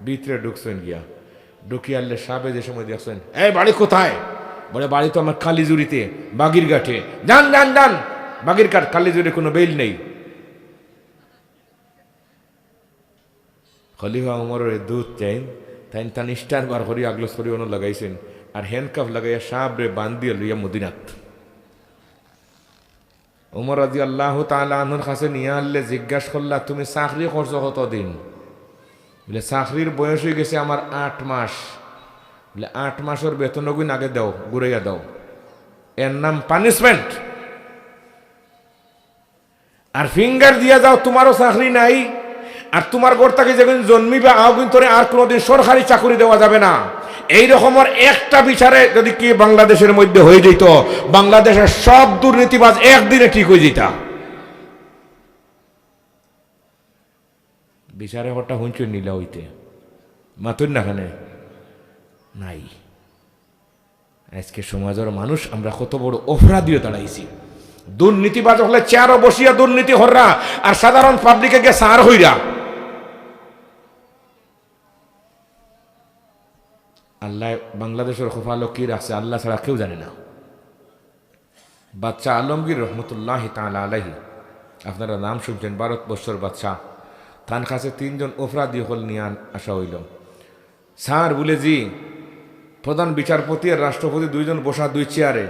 ভিতরে ঢুকছেন গিয়া, ঢুকিয়ালে সাবে যে সময় দেখছেন, এই বাড়ি কোথায়? বলে বাড়ি তো আমার কালীজুরিতে, বাগিরঘাটে। যান যান যান, বাগিরঘাট কালীজুরি কোনো বেল নেই। খলিফা ওমরের দুধ চাইন তাই তান স্টার বার করি আগলস করি অন্য লাগাইছেন, আর হ্যান্ডকাফ লাগাইয়া সাবরে বান্ধিয়া লইয়া মদিনাত। ওমর রাদিয়াল্লাহু তাআলা আনহুর কাছে নিয়ে আনলে জিজ্ঞাসা করলা, তুমি চাকরি করছো কতদিন? বলে চাকরির বয়স হয়ে গেছে আমার 8 মাস। বলে 8 মাসের বেতন গুণ আগে দাও, ঘুরাইয়া দাও, এর নাম পানিশমেন্ট। আর ফিঙ্গার দিয়া যাও, তোমারও চাকরি নাই, আর তোমার গোরটাকে যেদিন জন্মিবে আগুন তোরে আর কোনোদিন সরকারি চাকরি দেওয়া যাবে না। এই রকমের একটা বিচারে যদি কি বাংলাদেশের মধ্যে হয়ে যেত, বাংলাদেশের সব দুর্নীতিবাজ একদিনে ঠিক হয়ে যেত। বিচারে হটা হুঁচুর নিলা হইতে মাতুন না খানে নাই। আজকে সমাজের মানুষ আমরা কত বড় অপরাধীও দাঁড়াইছি। দুর্নীতিবাজ হলে চেয়ারও বসিয়া দুর্নীতি হররা, আর সাধারণ পাবলিকে গিয়ে সার হইরা। আল্লাহ বাংলাদেশের খোফালো কি রাখছে আল্লাহ ছাড়া কেউ জানে না। বাদশাহ আলমগীর রহমতুল্লাহ তাআলা আলাইহি, আপনারা নাম শুনছেন, ভারতবর্ষের বাদশাহ, তার কাছে 3 জন অপরাধী হল নিয়ে আসা হইল। স্যার বলে জি, প্রধান বিচারপতি আর রাষ্ট্রপতি 2 জন বসা 2 চেয়ারে,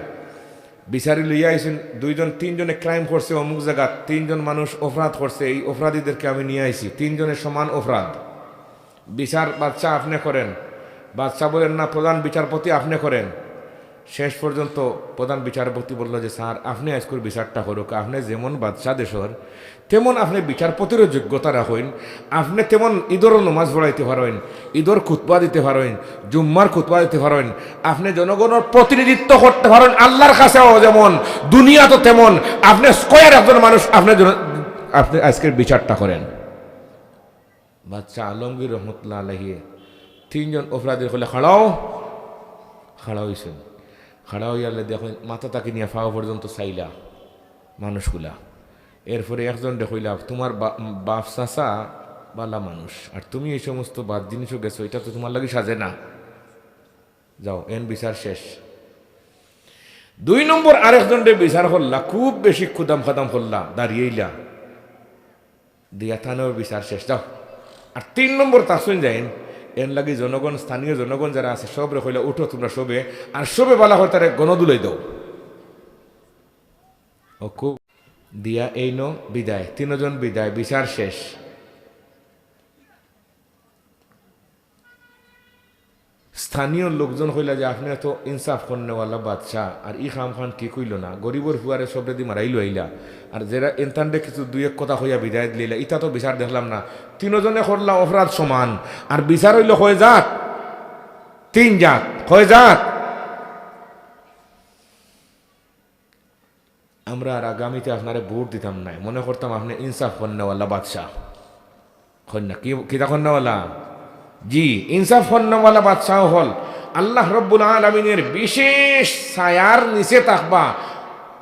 বিচারি লইয়া আইসেন 2 জন 3 জনে ক্রাইম করছে অমুক জায়গা, 3 জন মানুষ অপরাধ করছে, এই অপরাধীদেরকে আমি নিয়ে আইছি, 3 জনের সমান অপরাধ। বিচার বাদশাহ আপনি করেন। বাদশাহ বলেন না, প্রধান বিচারপতি আপনি করেন। শেষ পর্যন্ত প্রধান বিচারপতি বলল যে স্যার আপনি আজকের বিচারটা করুক, আপনি যেমন বাদশাহ দেশর তেমন আপনি বিচারপতিরও যোগ্যতা রাখেন, আপনি তেমন ঈদেরও নমাজ পড়াইতে পারেন, ঈদের খুতবা দিতে পারেন, জুম্মার খুতবা দিতে পারেন, আপনি জনগণের প্রতিনিধিত্ব করতে পারেন আল্লাহর কাছেও যেমন, দুনিয়া তো তেমন। আপনি স্কয়ার একজন মানুষ, আপনি আজকের বিচারটা করেন। বাদশাহ আলমগীর রহমতুল্লাহ আলাইহি 3 জন অপরাধীর হলে খাড়া হয়েছেন। খাড়া হইয়ালে দেখুন মাথা তাকে নিয়ে ফাওয়া পর্যন্ত চাইলা মানুষগুলা। এরপরে একজন দেখইলা, তোমার বাপ চাচা বালা মানুষ, আর তুমি এই সমস্ত বাদ জিনিসও গেছো, এটা তো তোমার লাগে সাজে না, যাও এন বিচার শেষ। 2 নম্বর আরেকজনকে বিচার করলা, খুব বেশি খুদাম খাদাম করলা, দাঁড়িয়েইলা দিয়া থানোর বিচার শেষ, যাও। আর 3 নম্বর তাসুন যাইন, এর লাগি জনগণ স্থানীয় জনগণ যারা আছে সবরে কইলা উঠো তোমরা সবে আর সবে বলা হয় তারে গণদুলাই দাও ও খুব দিয়া এই নো বিদায় তিনজন বিদায় বিচার শেষ স্থানীয় লোকজন হইলা যে আপনি এত ইনসাফ করেওয়ালা বাদশাহ আর ই খাম খান ঠিক হইল না গরিবর ফুয়ারে সবরে দি মারাইল আইলা আর যারা এনতান্ডে কিছু দুই এক কথা হইয়া বিদায় দিলা ইটা তো বিচার দেখলাম না তিনজনে করলা অপরাধ সমান আর বিচার হইল কয় জাত তিন জাত কয় জাত আমরা আর আগামীতে আপনারে ভোট দিতাম নাই মনে করতাম আপনি ইনসাফ করেওয়ালা বাদশাহ কন্যা কিতা কন্যাওয়ালা জি ইনসাফ কন্যাওয়ালা বাদশাহ হল আল্লাহ রব্বুল আলামিনের বিশেষ ছায়ার নিচে থাকবা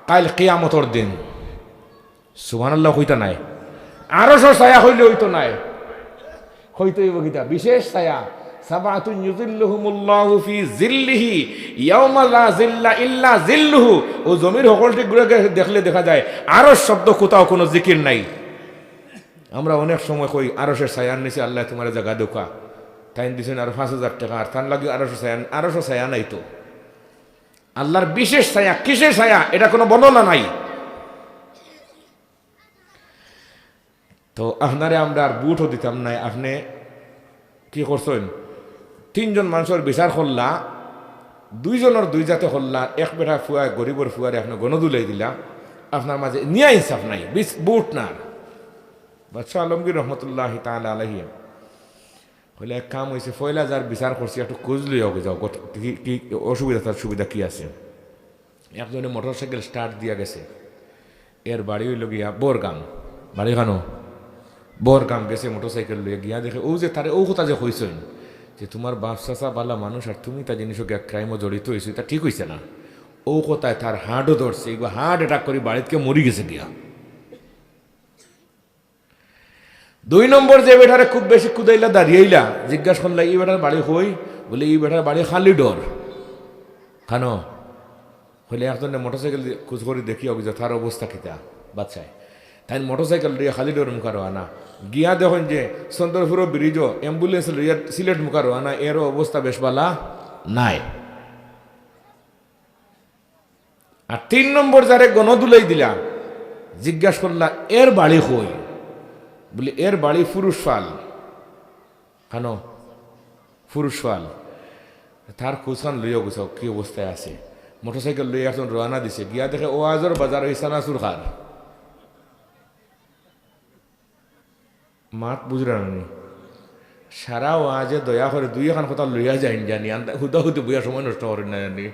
কাল কিয়ামতর দিন সুবহানাল্লাহ হইতা নাই আরো ছায়া হইলে হইতো নাই হইতে হইব কিতা বিশেষ ছায়া সাবাতুন ইউযিল্লুহুমুল্লাহু ফি জিল্লিহি ইয়াওমা লা জিল্লা ইল্লা জিল্লুহু ও জমির হকলটি ঘুরে দেখলে দেখা যায় আরো শব্দ কোথাও কোনো জিকির নাই আমরা অনেক সময় কই আরশের ছায়ার নিচে আল্লাহ তোমার জায়গা দোকা তাই দিছেন আর 5,000 টাকা আর তার লাগে আরশো ছায়া নাই তো আল্লাহর বিশেষ ছায়া কিসের ছায়া এটা কোনো বর্ণনা নাই তো আপনারে আমরা আর বুটও দিতাম নাই আপনি কি করছেন তিনজন মানুষের বিচার করলা দুইজনের দুই জাতে করলা এক বেটা ফুয়া গরিবর ফুয়ারে আপনি গণদুলাই দিলা আপনার মাঝে নিয়া ইনসাফ নাই বুট না বাদশাহ আলমগীর রহমতুল্লাহ তাআলা আলাইহি হলে এক কাম হয়েছে ফয়লা যার বিচার করছি একটু খোঁজ লই হোক যাও কি অসুবিধা তার সুবিধা কি আছে একজনে মোটরসাইকেল স্টার্ট দিয়া গেছে এর বাড়ি হইল গিয়া বোরগাম বাড়ি খানো বোরগাম গেছে মোটরসাইকেল লইয়া গিয়া দেখে ও যে তারে ও কথা যে হয়েছেন যে তোমার বাপ চাচা বালা মানুষ আর তুমি তা জিনিস গিয়া ক্রাইমও জড়িত হয়েছো এটা ঠিক হয়েছে না ও কথায় তার হার্টও ধরছে এগুলো হার্ট অ্যাটাক করে বাড়িতে মরি গেছে গিয়া 2 নম্বর যে বেটারে খুব বেশি কুদাইলা দাঁড়িয়েইলা জিজ্ঞাসা করলা এই বেটার বাড়ি হই বলে এই বেটার বাড়ি খালি ডর খানো হলে একজনে মোটরসাইকেল খোঁজ করে দেখি অভিযোগ তার অবস্থা কিতা বাচ্চায় তাই মোটরসাইকেল দিয়ে খালি ডোর মুখারো আনা গিয়া দেখুন যে চন্দ্রপুর ব্রিজ অ্যাম্বুলেন্স লইয়া সিলেট মুখারো আনা এরও অবস্থা বেশ বালা নাই আর 3 নম্বর যারে গণদুলাই দিলা জিজ্ঞাসা করলা এর বাড়ি হই বলে এর বাড়ি ফুরুষফাল খানো ফুরুষফাল তার খোঁজখান লইয়া গুছাও কি অবস্থায় আছে মোটরসাইকেল লইয়া এখন রওনা দিছে গিয়া দেখে ওয়াজর বাজার ওই সানাসুর খার মাত বুঝরানি সারা ওয়াজে দয়া করে 2 কথা লইয়া যাইন জানি হুদা হুদে বইয়া সময় নষ্ট করেন না জানি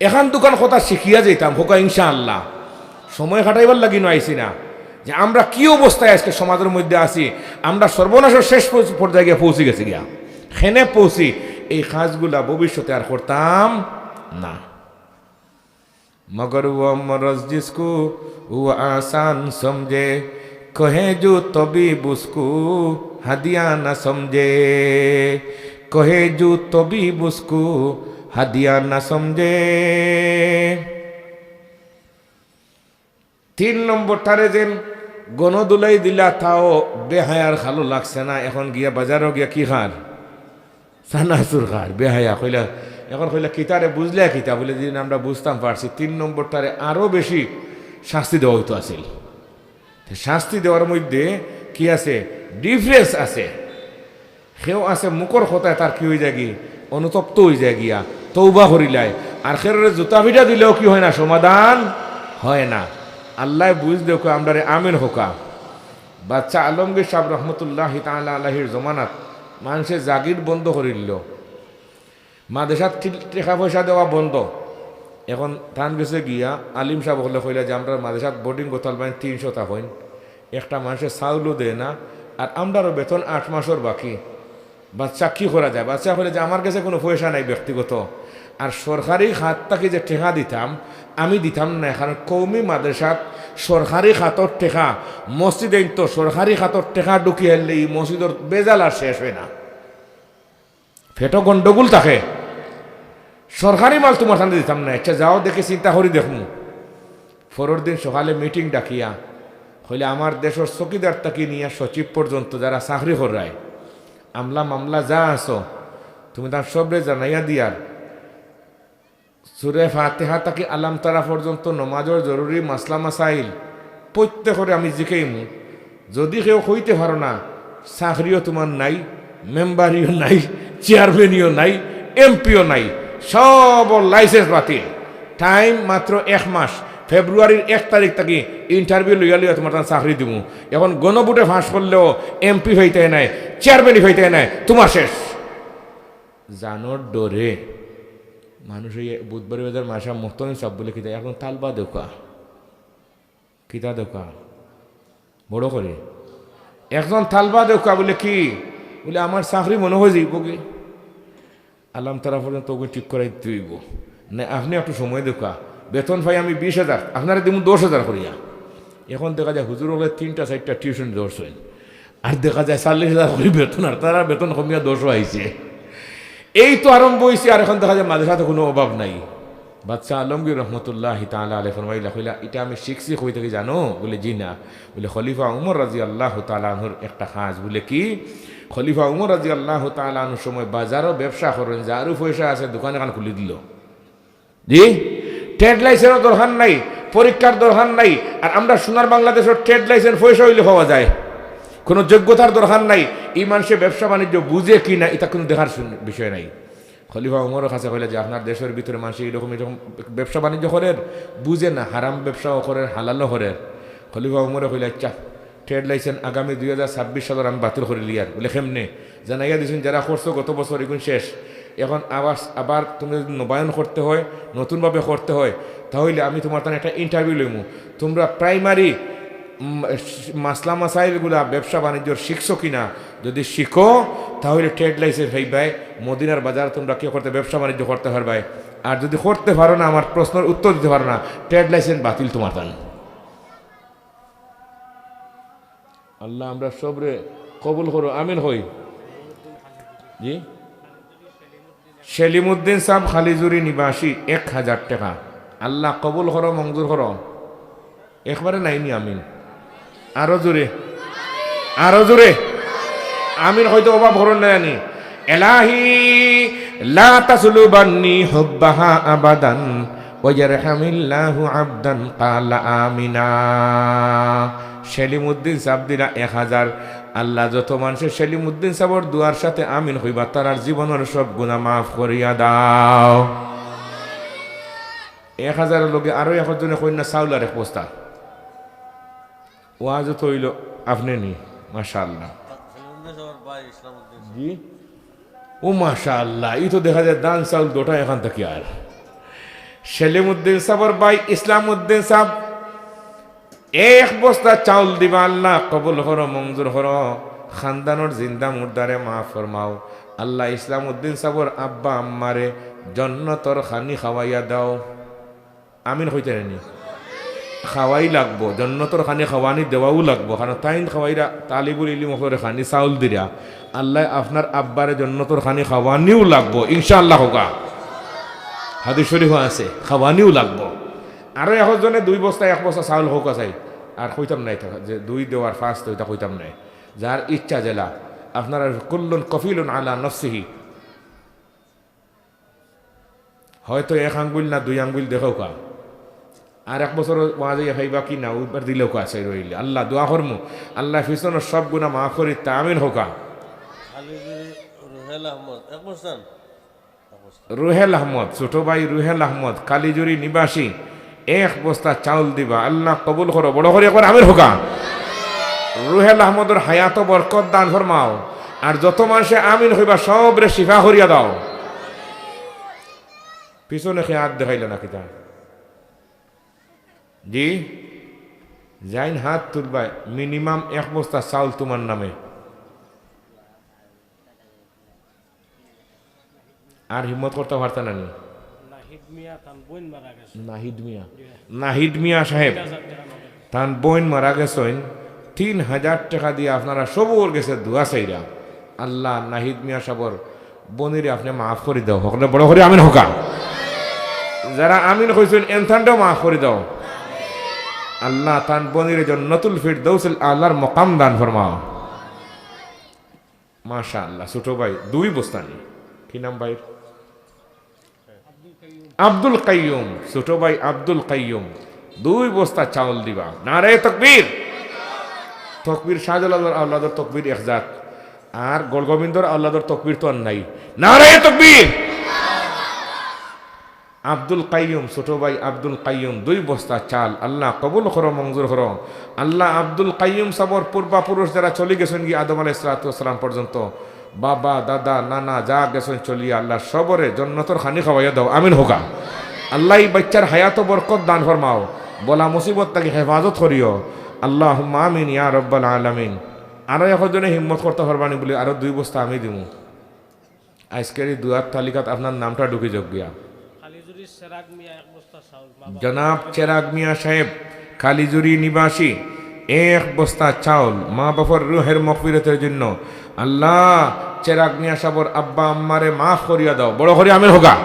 এখান দুখান কথা শিখিয়া যাইতাম হোকা ইনশাআল্লাহ সময় কাটাইবার লাগি আইসি না যে আমরা কি অবস্থায় আজকে সমাজের মধ্যে আছি আমরা সর্বনাশের শেষ পর্যায়ে গিয়ে পৌঁছে গেছি গিয়া খেনে পৌঁছি এই কাজগুলা ভবিষ্যতে আর করতাম না मगर वो मरज जिसको वो आसान समझे कहे जो तबीब उसको हदिया न समझे कहे जो तबीब उसको हदिया न समझे 3 নম্বরটারে যেন গণদুলাই দিলা তাও বেহায়ার খালো লাগছে না এখন গিয়া বাজারও গিয়া কি খার সানাসুর খার বেহায়া কইলা এখন কইলা কিতারে বুঝলে কিতা বলে দিন আমরা বুঝতাম পারছি 3 নম্বরটারে আরও বেশি শাস্তি দেওয়া হইতো আছিল শাস্তি দেওয়ার মধ্যে কি আছে ডিফারেন্স আছে সেও আছে মুখর কথায় তার কি হয়ে যায় গিয়ে অনুতপ্ত হয়ে যায় গিয়া তৌবা করিলায় আর খেরে জুতা ভিটা দিলেও কি হয় না সমাধান হয় না আল্লাহ বুঝ দেখো আমরা আমিন হোকা বাচ্চা আলমগীর সাহেব রহমতুল্লাহ তাআলা আলাইহির জমানাত মানুষের জাগির বন্ধ করিল মাদেশাত টাকা পয়সা দেওয়া বন্ধ এখন ধান গেছে গিয়া আলিম সাহেব হলে কইলা যে আমরা মাদেশাত বোর্ডিং গোতাল মানে 300 টাকা হইন একটা মানুষের চাউলও দেয় না আর আমরারও বেতন 8 মাসের বাকি বাচ্চা কি করা যায় বাচ্চা হলে যে আমার কাছে কোনো পয়সা নাই ব্যক্তিগত আর সরকারি খাতটাকে যে টেকা দিতাম আমি দিতাম না কারণ কৌমি মাদ্রাসাত সরকারি খাতর টেকা মসজিদে তো সরকারি খাতর টেকা ঢুকি হারলে এই মসজিদের বেজাল আর শেষ হয় না ফেটো গন্ডগোল থাকে সরকারি মাল তোমার সামনে দিতাম না আচ্ছা যাও দেখে চিন্তা করি দেখমু পরের দিন সকালে মিটিং ডাকিয়া হইলে আমার দেশের চকিদার তাকে নিয়ে সচিব পর্যন্ত যারা চাকরি করায় আমলা মামলা যা আছো তুমি তার সবরে জানাইয়া দিয়ার সূরা ফাতিহা থেকে আলাম তারা পর্যন্ত নমাজের জরুরি মাসলা মাসাইল প্রত্যেকরে আমি জিকাইমু। যদি কেউ হইতে পারো না, চাকরিও তোমার নাই, মেম্বারিও নাই, চেয়ারম্যানও নাই, এমপিও নাই, সব লাইসেন্স বাতিল। টাইম মাত্র 1 মাস, ফেব্রুয়ারির 1 তারিখ থেকে ইন্টারভিউ লইয়া লইয়া তোমার চাকরি দিব। এখন গণভোটে ফাঁস করলেও এমপি হইতে নাই, চেয়ারম্যানই হইতে নাই, তোমার শেষ। জানোর ডরে মানুষ বুধবার বাজার মাসা মোহতমিম সব বলে কিতা এখন তালবা দোকা কিতা দোকা বড় করে একজন তালবা দোকা বলে কি বলে আমার চাকরি মনে হয়ে যাইব কি আলাম তারা পর্যন্ত ওকে ঠিক করাই দিব না। আপনি একটু সময় দোকা বেতন পাই আমি 20,000, আপনারা দিব 10,000 করিয়া। এখন দেখা যায় হুজুর হলে 3টা 4টা টিউশন ধরছেন, আর দেখা যায় 40,000 করে বেতন, আর তারা বেতন কমিয়া 10 আইছে। এই তো আরম্ভ হয়েছে। আর এখন দেখা যায় মাদ্রাসাতে কোনো অভাব নাই। বাদশাহ আলমগীর রহমতুল্লাহ তাআলা আলাইহি ফরমাইলা কইলা এটা আমি শিখছি কই থেকে জানো? বলে জি না। বলে খলিফা উমর রাদিয়াল্লাহু তাআলা আনহুর একটা কাজ। বলে কি? খলিফা উমর রাদিয়াল্লাহু তাআলা আনহুর সময় বাজারও ব্যবসা করেন, যারও পয়সা আছে দোকান এখান খুলে দিল। জি, ট্রেড লাইসেন্সের দরকার নাই, পরীক্ষার দরকার নাই। আর আমরা সোনার বাংলাদেশের ট্রেড লাইসেন্স পয়সা হইলে পাওয়া যায়, কোনো যোগ্যতার দরকার নাই। এই মানুষের ব্যবসা বাণিজ্য বুঝে কি না এটা কোনো দেখার বিষয় নাই। খলিফা উমরের কাছে কইলে যে আপনার দেশের ভিতরে মানুষ এরকম ব্যবসা বাণিজ্য করেন, বুঝে না, হারাম ব্যবসাও করেন, হালালও করেন। খলিফা উমরে কইলে আচ্ছা ট্রেড লাইসেন্স আগামী 2026 সালের আমি বাতিল করে লিয়ার। বলে কেমনে? জানাইয়া দিয়েছেন যারা করছো গত বছর এগুলো শেষ, এখন আবার তুমি যদি নবায়ন করতে হয়, নতুনভাবে করতে হয়, তাহলে আমি তোমার তার একটা ইন্টারভিউ লইমু। তোমরা প্রাইমারি মাসলা মাসাইলগুলা ব্যবসা বাণিজ্য শিখছো কিনা? যদি শিখো তাহলে ট্রেড লাইসেন্স হইবাই, মদিনার বাজার তোমরা কেউ করতে ব্যবসা বাণিজ্য করতে পারবাই। আর যদি করতে পারো না, আমার প্রশ্নের উত্তর দিতে পারো না, ট্রেড লাইসেন্স বাতিল তোমার তান। আল্লাহ আমরা সবরে কবুল করো, আমিন হই। জি, সেলিমউদ্দিন সাহেব খালিজুরি নিবাসী 1,000 টাকা। আল্লাহ কবুল করো, মঞ্জুর করো। একবারে নাইনি আমিন। আরো জোরে, আরো জোরে আমিন। হয়তো অভাব হরণ নেয়নি। এলাহি লা তাসলুবান্নি হুব্বাহা আবাদান ওয়ায়ারহামিল্লাহু আবদান ক্বালা আমিনা। সেলিমউদ্দিন সাহেব দিলা 1,000। আল্লাহ যত মানুষের সেলিমউদ্দিন সাহেবের দুয়ার সাথে আমিন হইবা তার জীবনের সব গুনাহ মাফ করিয়া দাও। 1,000 লোকে আরো 1 জনে কন্যা চাউল আর 1 বস্তা ওয়াজ তো হইল আপনি নি। মাশাআল্লাহ জি, ও মাশাআল্লাহ। এই তো দেখা যায় দান চাউল দুটা এখান থেকে। আর সেলিমউদ্দিন সাহেবের ভাই ইসলামউদ্দিন সাহেব 1 বস্তা চাউল দিবা। আল্লাহ কবুল করো, মঞ্জুর করো, খানদানোর জিন্দা মুর্দারে মাফ ফরমাও। আল্লাহ ইসলামউদ্দিন সাহেবের আব্বা আম্মারে জান্নাতের খানি খাওয়াইয়া দাও। আমিন হইতে নি। খাওয়াই লাগবো, জন্নতর খানি খাওয়ানি দেওয়াও লাগবো, কারণ তাইন খাওয়াইরা তালিবুল ইলম করে খানি চাউল দিরা। আল্লাহ আপনার আব্বারে জন্নতর খানি খাওয়ানিও লাগবো ইনশাআল্লাহ। হোকা হাদিস শরীফ আছে, খাওয়ানিও লাগবো। আরো 1 জনে 2 বস্তা 1 বস্তা চাউল হোক আছে। আর কইতাম নাই যে 2 দেওয়ার ফার্স্ট ওইটা কইতাম নাই। যার ইচ্ছা জেলা আপনারা কুল্লুন কফিলুন আলা নফসিহি। হয়তো 1 আঙ্গুল না 2 আঙ্গুল দেখো কা। আর 1 বছর ওয়াজে খাইবা কি না ওইবার দিলেও কাছে রইলে। আল্লাহ দোয়া করমু আল্লাহ ফিসনের সব গুনাহ মাফ করি তা আমিন হোকা। রুহেল আহমদ ছোট ভাই রুহেল আহমদ কালিজুরি নিবাসী 1 বস্তা চাউল দিবা। আল্লাহ কবুল করো, বড় করে একবার আমিন হোকা। রুহেল আহমদের হায়াত বরকত দান ফরমাও। আর যত মানুষে আমিন হইবা সবরে শিফা করিয়া দাও। পিছনে খেয়ে হাত দেখাইল না কিতা? জি, যাইন হাত তুলবাই। মিনিমাম 1 বস্তা চাউল তোমার নামে। আর হিম্মত করতে পারত না। নাহিদ মিয়া সাহেব তান বোন মারা গেছেন। 3,000 টাকা দিয়ে আপনারা সবর গেছে দোয়া চাইরা। আল্লাহ নাহিদ মিয়া সাহেবর বনিরে আপনি মাফ করে দাও। হকলে বড় করে আমিন হোকা। যারা আমিন কইছেন এনথানটাও মাফ করে দাও। আল্লাহ তান বনিরে জান্নাতুল ফিরদাউসিল আলার মাকাম দান ফরমাও। মাশাআল্লাহ ছোট ভাই 2 বস্তা নি কি নাম ভাই আব্দুল কাইয়ুম ছোট ভাই আব্দুল কাইয়ুম 2 বস্তা চাউল দিবা নারে তাকবীর তকবীর শাহজালালের আওলাদের তকবীর একজাত আর গোলগোবিন্দর আওলাদের তকবীর তো আর নাই নারে তাকবীর আব্দুল কাইয়ুম ছোট ভাই আব্দুল কাইয়ুম 2 বস্তা চাল আল্লাহ কবুল করো মঞ্জুর করো আল্লাহ আব্দুল কাইয়ুম সাবর পূর্বাপুরুষ যারা চলে গেছেন কি আদম আলাইহিস সালাম পর্যন্ত বাবা দাদা নানা যা গেছেন চলিয়া আল্লাহ সবরে জান্নাতের খানি খাওয়াইয়া দাও আমিন হোকা আল্লাহ এই বাচ্চার হায়াত বরকত দান ফরমাও বলা মুসিবত তাকে হেফাজত করিও আল্লাহুম্মা আমিন ইয়া রাব্বাল আলামিন আরো একজনে হিম্মত করতে পারবানি বলে আরো 2 বস্তা আমি দিমু আজকের এই দুয়ার তালিকাত আপনার নামটা ঢুকে যোগ গিয়া জনাব চেরাগ মিয়া সাহেব কালিজুরি নিবাসী 1 বস্তা চাউল মা বাবার রুহের মাগফিরাতের জন্য আল্লাহ চেরাগ মিয়া সাবর আব্বা আম্মারে মাফ করিয়া দাও বড় করে আমিন হোগা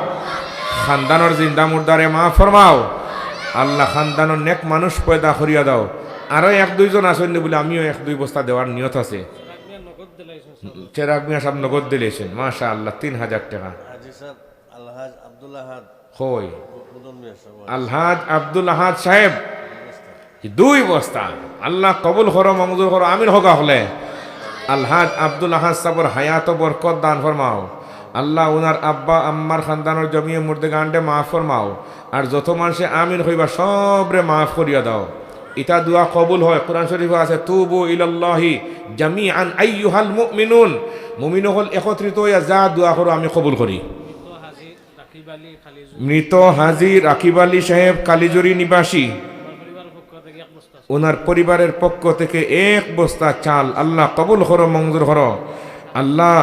খানদানোর জিন্দা মুর্দারে মাফ ফরমাও আল্লাহ খানদানোর নেক মানুষ পয়দা করিয়া দাও আরো 1-2 জন আসেন বলে আমিও 1-2 বস্তা দেওয়ার নিয়ত আছে চেরাগ মিয়া সাহেব নগদ দিলেছেন মাশাআল্লাহ 3000 টাকা কই আলহাজ আব্দুল আহাদ সাহেব 2 বস্তা আল্লাহ কবুল করো মঞ্জুর করো আমিন হোগা হলে আলহাজ আব্দুল আহাদ সাবর হায়াত বরকত দান ফরমাও আল্লাহ ওনার আব্বা আম্মার খানদানোর জমিয়ে মুর্দে গান্ডে মাফ ফরমাও আর যত মানুষে আমিন হইবা সবরে মাফ করিয়া দাও ইটা দোয়া কবুল হয় কোরআন শরীফে আছে তুবু ইলাল্লাহি জামিআন আইয়ুহাল মুমিনুন মুমিন হল একত্রিত হইয়া যা দোয়া করো আমি কবুল করি মৃত হাজী রাকিব আলী সাহেব কালিজুরি নিবাসী ওনার পরিবারের পক্ষ থেকে 1 বস্তা চাল আল্লাহ কবুল করো মঞ্জুর করো আল্লাহ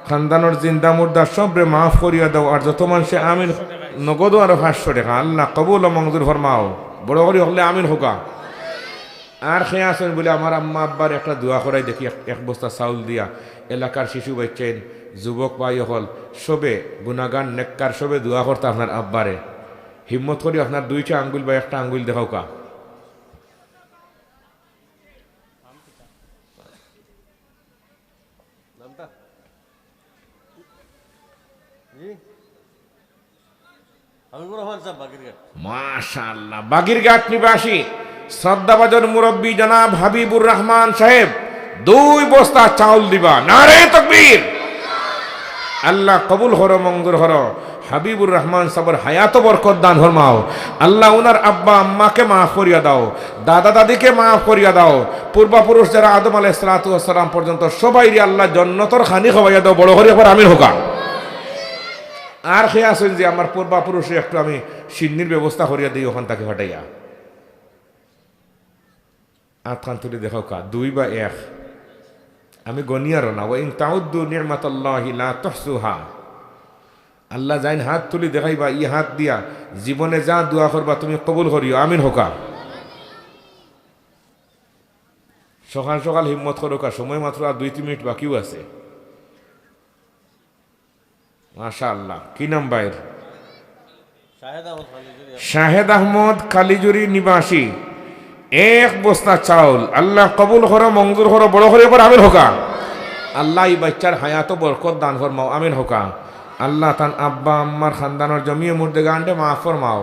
খানদানোর জিন্দা মুর্দা সবরে মাফ করিয়া দাও আর যত মানুষে আমিন নগদ আরো 500 টাকা আল্লাহ কবুল ও মঞ্জুর ফরমাও বড় করে হলে আমিন হোকা আর খেয়ে আসেন বলে আমার আম্মা আব্বার একটা দোয়া করাই দেখি 1 বস্তা চাউল দিয়া এলাকার শিশু বাচ্চেন যুবক ভাই হল সবে গুনাগান নেককার সবে দোয়া করতে আপনার আব্বারে হিম্মত করি আপনার 2টা আঙ্গুল বা 1টা আঙ্গুল দেখাও কা মাশাআল্লাহ বাগিরঘাট নিবাসী শ্রদ্ধাভাজন মুরব্বী জনাব হাবিবুর রহমান সাহেব 2 বস্তা চাউল দিবা নারে তাকবীর আল্লাহ কবুল হরো মঞ্জুর হরো হাবিবুর রহমান সাবর হায়াত বরকত দান ফরমাও আল্লাহ উনার আব্বা আম্মাকে মাফ করিয়া দাও দাদা দাদিকে মাফ করিয়া দাও পূর্বপুরুষ যারা আদম আলাইহিস সালাম পর্যন্ত সবাইরে আল্লাহ জান্নাতের খানি খাওয়াইয়া দাও বড় করে আমিন হোকা আর খেয়ে আসেন যে আমার পূর্বপুরুষে একটু আমি সিন্নির ব্যবস্থা করিয়া দিই ওখান তাকে হটাইয়া আতখান তুলে দেখাও কা 2 বা 1 আমি গনিয়ারও না ওয়াইন তাউদ্দু নি'মাতাল্লাহি লা তুহসুহা আল্লাহ যাইন হাত তুলি দেখাইবা ই হাত দিয়া জীবনে যা দোয়া করবা তুমি কবুল করিও আমিন হোকা সকাল সকাল হিম্মত করো কা সময় মাত্র আর 2-3 মিনিট বাকিও আছে মাশাআল্লাহ কি নাম ভাইয়ের শাহেদ আহমদ কালিজুরি নিবাসী 1 বস্তা চাউল আল্লাহ কবুল করো মঞ্জুর করো বড় করে এবার আমিন হোকা আল্লাহ এই বাচ্চার হায়াত বরকত দান ফরমাও আমিন হোকা আল্লাহ তান আব্বা আম্মার খানদানোর জমিয়ে মুর্দে গান্ডে মাফ ফরমাও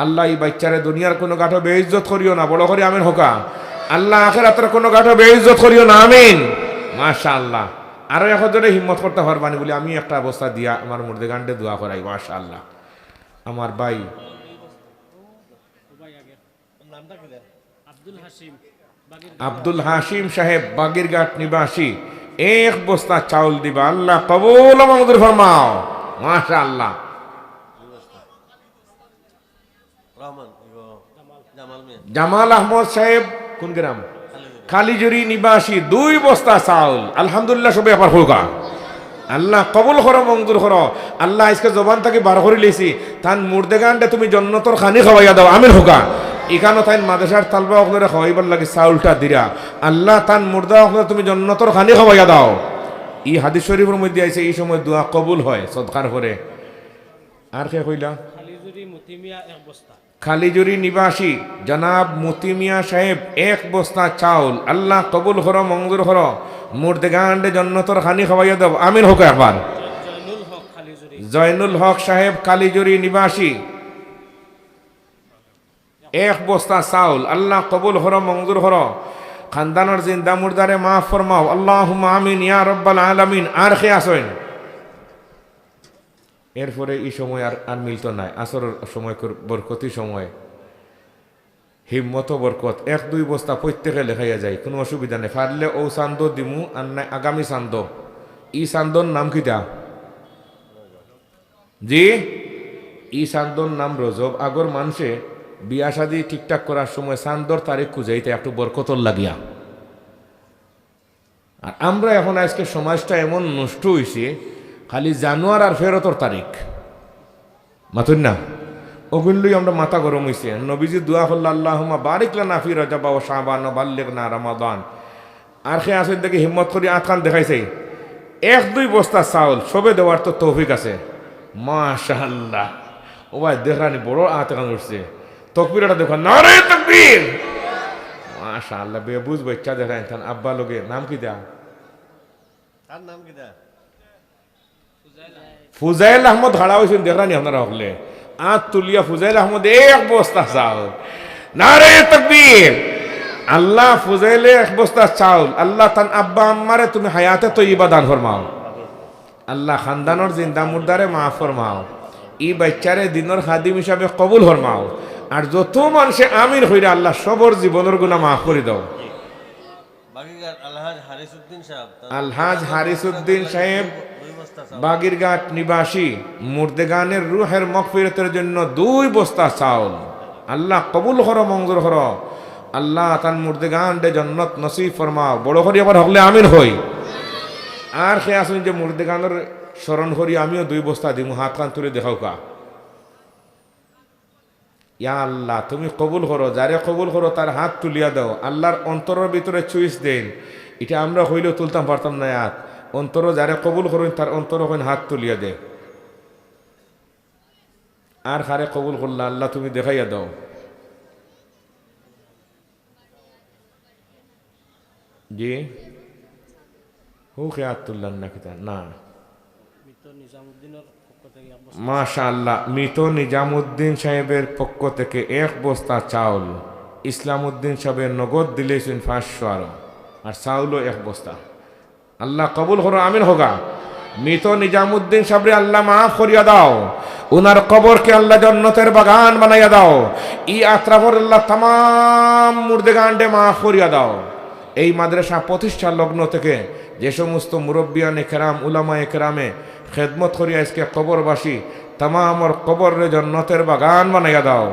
আল্লাহ এই বাচ্চারে দুনিয়ার কোনো গাঠো বেইজ্জত করিও না বড় করে আমিন হোকা আল্লাহ আখিরাতের কোনো গাঠো বেইজ্জত করিও না আমিন মাশাআল্লাহ আরো একজনে হিম্মত করতে পারবানি বলে আমি একটা অবস্থা দিয়া আমার মুর্দে গান্ডে দোয়া করাই মাশাআল্লাহ আমার ভাই আব্দুল হাশিম সাহেব বাগিরঘাট নিবাসী 1 বস্তা চাউল দিবা আল্লাহ কবুল ও মঞ্জুর ফরমাও মাশাআল্লাহ জামাল আহমদ সাহেব কোন গ্রাম কালিজুরি নিবাসী 2 বস্তা চাউল আলহামদুলিল্লাহ সবে আবার হোকা আল্লাহ কবুল করো মঞ্জুর করো আল্লাহ আজকে জবান থেকে বার করে লিছি তান মুর্দে গান্ডে তুমি জান্নাতের খানি খাওয়াইয়া দাও আমিন হোকা এখানে তাই মাদ্রাসার তালবা ওখানে খাওয়াইবার লাগে চাউলটা দিরা আল্লাহ তান মুর্দা ওখানে তুমি জান্নাতের খানি খাওয়াইয়া দাও এই হাদিস শরীফের মধ্যে আইছে এই সময় দোয়া কবুল হয় সদকার করে আর কে কইলা খালিজুরি নিবাসী জনাব মতি মিয়া সাহেব 1 বস্তা চাউল আল্লাহ কবুল হর মঞ্জুর হর মুর্দেগান্ডে জন্নতর খানি খাওয়াইয়া দেব আমিন হোক একবার। জয়নুল হক সাহেব কালিজুরি নিবাসী 1 বস্তা চাউল আল্লাহ কবুল হর মঞ্জুর হর খানদানোর জিন্দা মুর্দারে মাফ ফরমাও আল্লাহুম্মা আমিন ইয়া রাব্বাল আলামিন। আর খে আসেন এরপরে এই সময় আর মিলত নাই, আসর সময় বরকতি সময় হিম্মত বরকত 1-2 বস্তা প্রত্যেকে লেখাইয়া যায়, কোনো অসুবিধা নেই। পারলে ও চান্দ দিমু আর নাই আগামী চান্দ। ই চান্দর নাম কিটা জি? ই চান্দর নাম রজব। আগর মানুষে বিয়া শাদি ঠিকঠাক করার সময় চান্দর তারিখ খুঁজাইতে একটু বরকতর লাগিয়া। আর আমরা এখন আজকে সমাজটা এমন নষ্ট হয়েছে, খালি জানুয়ার আর ফেরতর তারিখ মাথুন না, ওগুলোই আমরা মাথা গরম হয়েছে। নবীজি দোয়া করল আল্লাহুম্মা বারিক লানা ফি রজব ওয়া শাবান ওয়া বাল্লিগনা রমাদান। আর খে আসেন দেখি হিম্মত করি আতখান দেখাইছে 1-2 বস্তা চাউল সবে দেওয়ার তো তৌফিক আছে। মাশাআল্লাহ, ও ভাই দেখানি বড় আতখান উঠছে। তকবীরটা দেখো, নারে তাকবীর। মাশাআল্লাহ, বেবুজ বাচ্চা দেখায় তান আব্বা লোকে নাম কি দা? তার নাম কি দা? ফুজাইল আহমদ হাড়া হয়েছেন দেখানি আপনারা হলে আত তুলিয়া ফুজাইল আহমদ 1 বস্তা চাউল। নারে তাকবীর। আল্লাহ ফুজাইলে 1 বস্তা চাউল আল্লাহ তান আব্বা আম্মারে তুমি হায়াতে তৈয়বা দান ফরমাও। আল্লাহ খানদানোর জিন্দা মুর্দারে মাফ ফরমাও। ই বাচ্চারে দিনের খাদিম হিসাবে কবুল ফরমাও। আর যত মানুষে আমিন হইরে আল্লাহ সবর জীবনের গুনাহ মাফ করে দাও। আলহাজ হারিসউদ্দিন সাহেব বাগিরঘাট নিবাসী মুর্দেগানের রুহের মাগফিরাতের জন্য 2 বস্তা চাউল আল্লাহ কবুল করো মঞ্জুর করো। আল্লাহ তান মুর্দেগান্ডে জান্নাত নসিব ফরমাও। বড় করি আবার হলে আমিন হই। আর সে আসুন যে মুর্দেগানের স্মরণ করি আমিও 2 বস্তা দিমু, হাত কান তুলে দেখাও কা। ইয়া আল্লাহ তুমি কবুল করো, যারে কবুল করো তার হাত তুলিয়া দাও। আল্লাহর অন্তরের ভিতরে চুইস দেন, এটা আমরা হইলেও তুলতাম পারতাম না। হাত অন্তর যারে কবুল করেন তার অন্তর হইন হাত তুলিয়া দে। আর কারে কবুল করলা আল্লাহ তুমি দেখাইয়া দাও। জি হুকে হাত তুললেন নাকি? না মাশাআল্লাহ, মৃত নিজামুদ্দিন সাহেবের পক্ষ থেকে 1 বস্তা চাউল ইসলামউদ্দিন সাহেবের নগদ দিলেছেন 500 আর চাউলও 1 বস্তা। আল্লাহ কবুল করো আমিন হোগা। মৃত নিজামুদ্দিন সাহেবরে আল্লাহ মাফ করিয়া দাও, উনার কবরকে আল্লাহ জান্নাতের বাগান বানাইয়া দাও। ই আত্রাফর আল্লাহ তামাম মুর্দেগান্ডে মাফ করিয়া দাও। এই মাদ্রাসা প্রতিষ্ঠার লগ্ন থেকে যে সমস্ত মুরব্বিয়ানে কেরাম উলামায়ে কেরামে খেদমত করিয়া আজকে কবরবাসী তামামর কবরে জান্নাতের বাগান বানাইয়া দাও।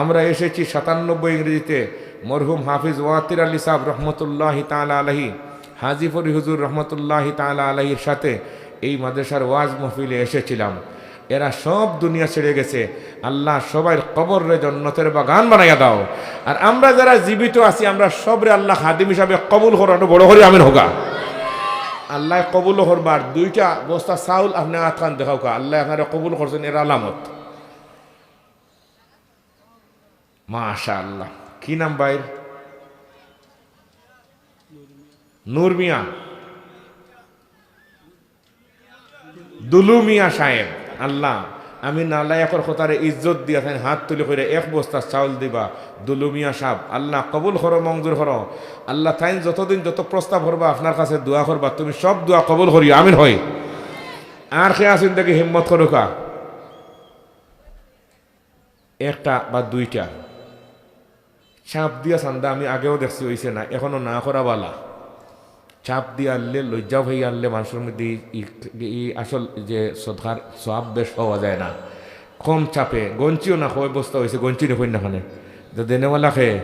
আমরা এসেছি 97 ইংরেজিতে মরহুম হাফিজ ওয়াতির আলী সাহেব রহমতুল্লাহি তাআলা আলাইহি, হাজিফরি হুজুর রহমতুল্লাহি তাআলা আলাইহির সাথে এই মাদ্রাসার ওয়াজ মাহফিলে এসেছিলাম। এরা সব দুনিয়া ছেড়ে গেছে। আল্লাহ সবাই কবরে জান্নাতের বাগান বানাইয়া দাও। আর আমরা যারা জীবিত আছি আমরা সবরে আল্লাহ খাদিম হিসাবে কবুল করানো বড় করে আমিন হোগা। আল্লাহ কবুল করবার 2টা বস্তা চাউল আপনি আতখান দেখাও কা। আল্লাহ এখানে কবুল করছেন এর আলামত। মাশাআল্লাহ, কি নাম ভাইয়ের? নূর মিয়া, দুলু মিয়া সাহেব। আল্লাহ আমি নালায়কর কথারে ইজ্জত দিয়া থাকেন হাত তুলে করে 1 বস্তা চাউল দিবা দুলু মিয়া সাহেব। আল্লাহ কবুল করো মঞ্জুর করো। আল্লাহ তাই যতদিন যত প্রস্তাব করবা আপনার কাছে দোয়া করবা, তুমি সব দোয়া কবুল করি আমিন হই। আর খে আসেন দেখি হিম্মত করো কা 1টা বা 2টা চাপ দিয়া চান্দা আমি আগেও দেখছি হইছে না, এখনো না করা বালা। চাপ দিয়ে আনলে লজ্জা হয়ে আনলে মানুষের মধ্যে আসল যে সদকার সব বেশ হওয়া যায় না। কম চাপে গঞ্চিও না হয় বস্তা হয়েছে, গঞ্চি দেখুন না খানে দেনেওয়ালা খেয়ে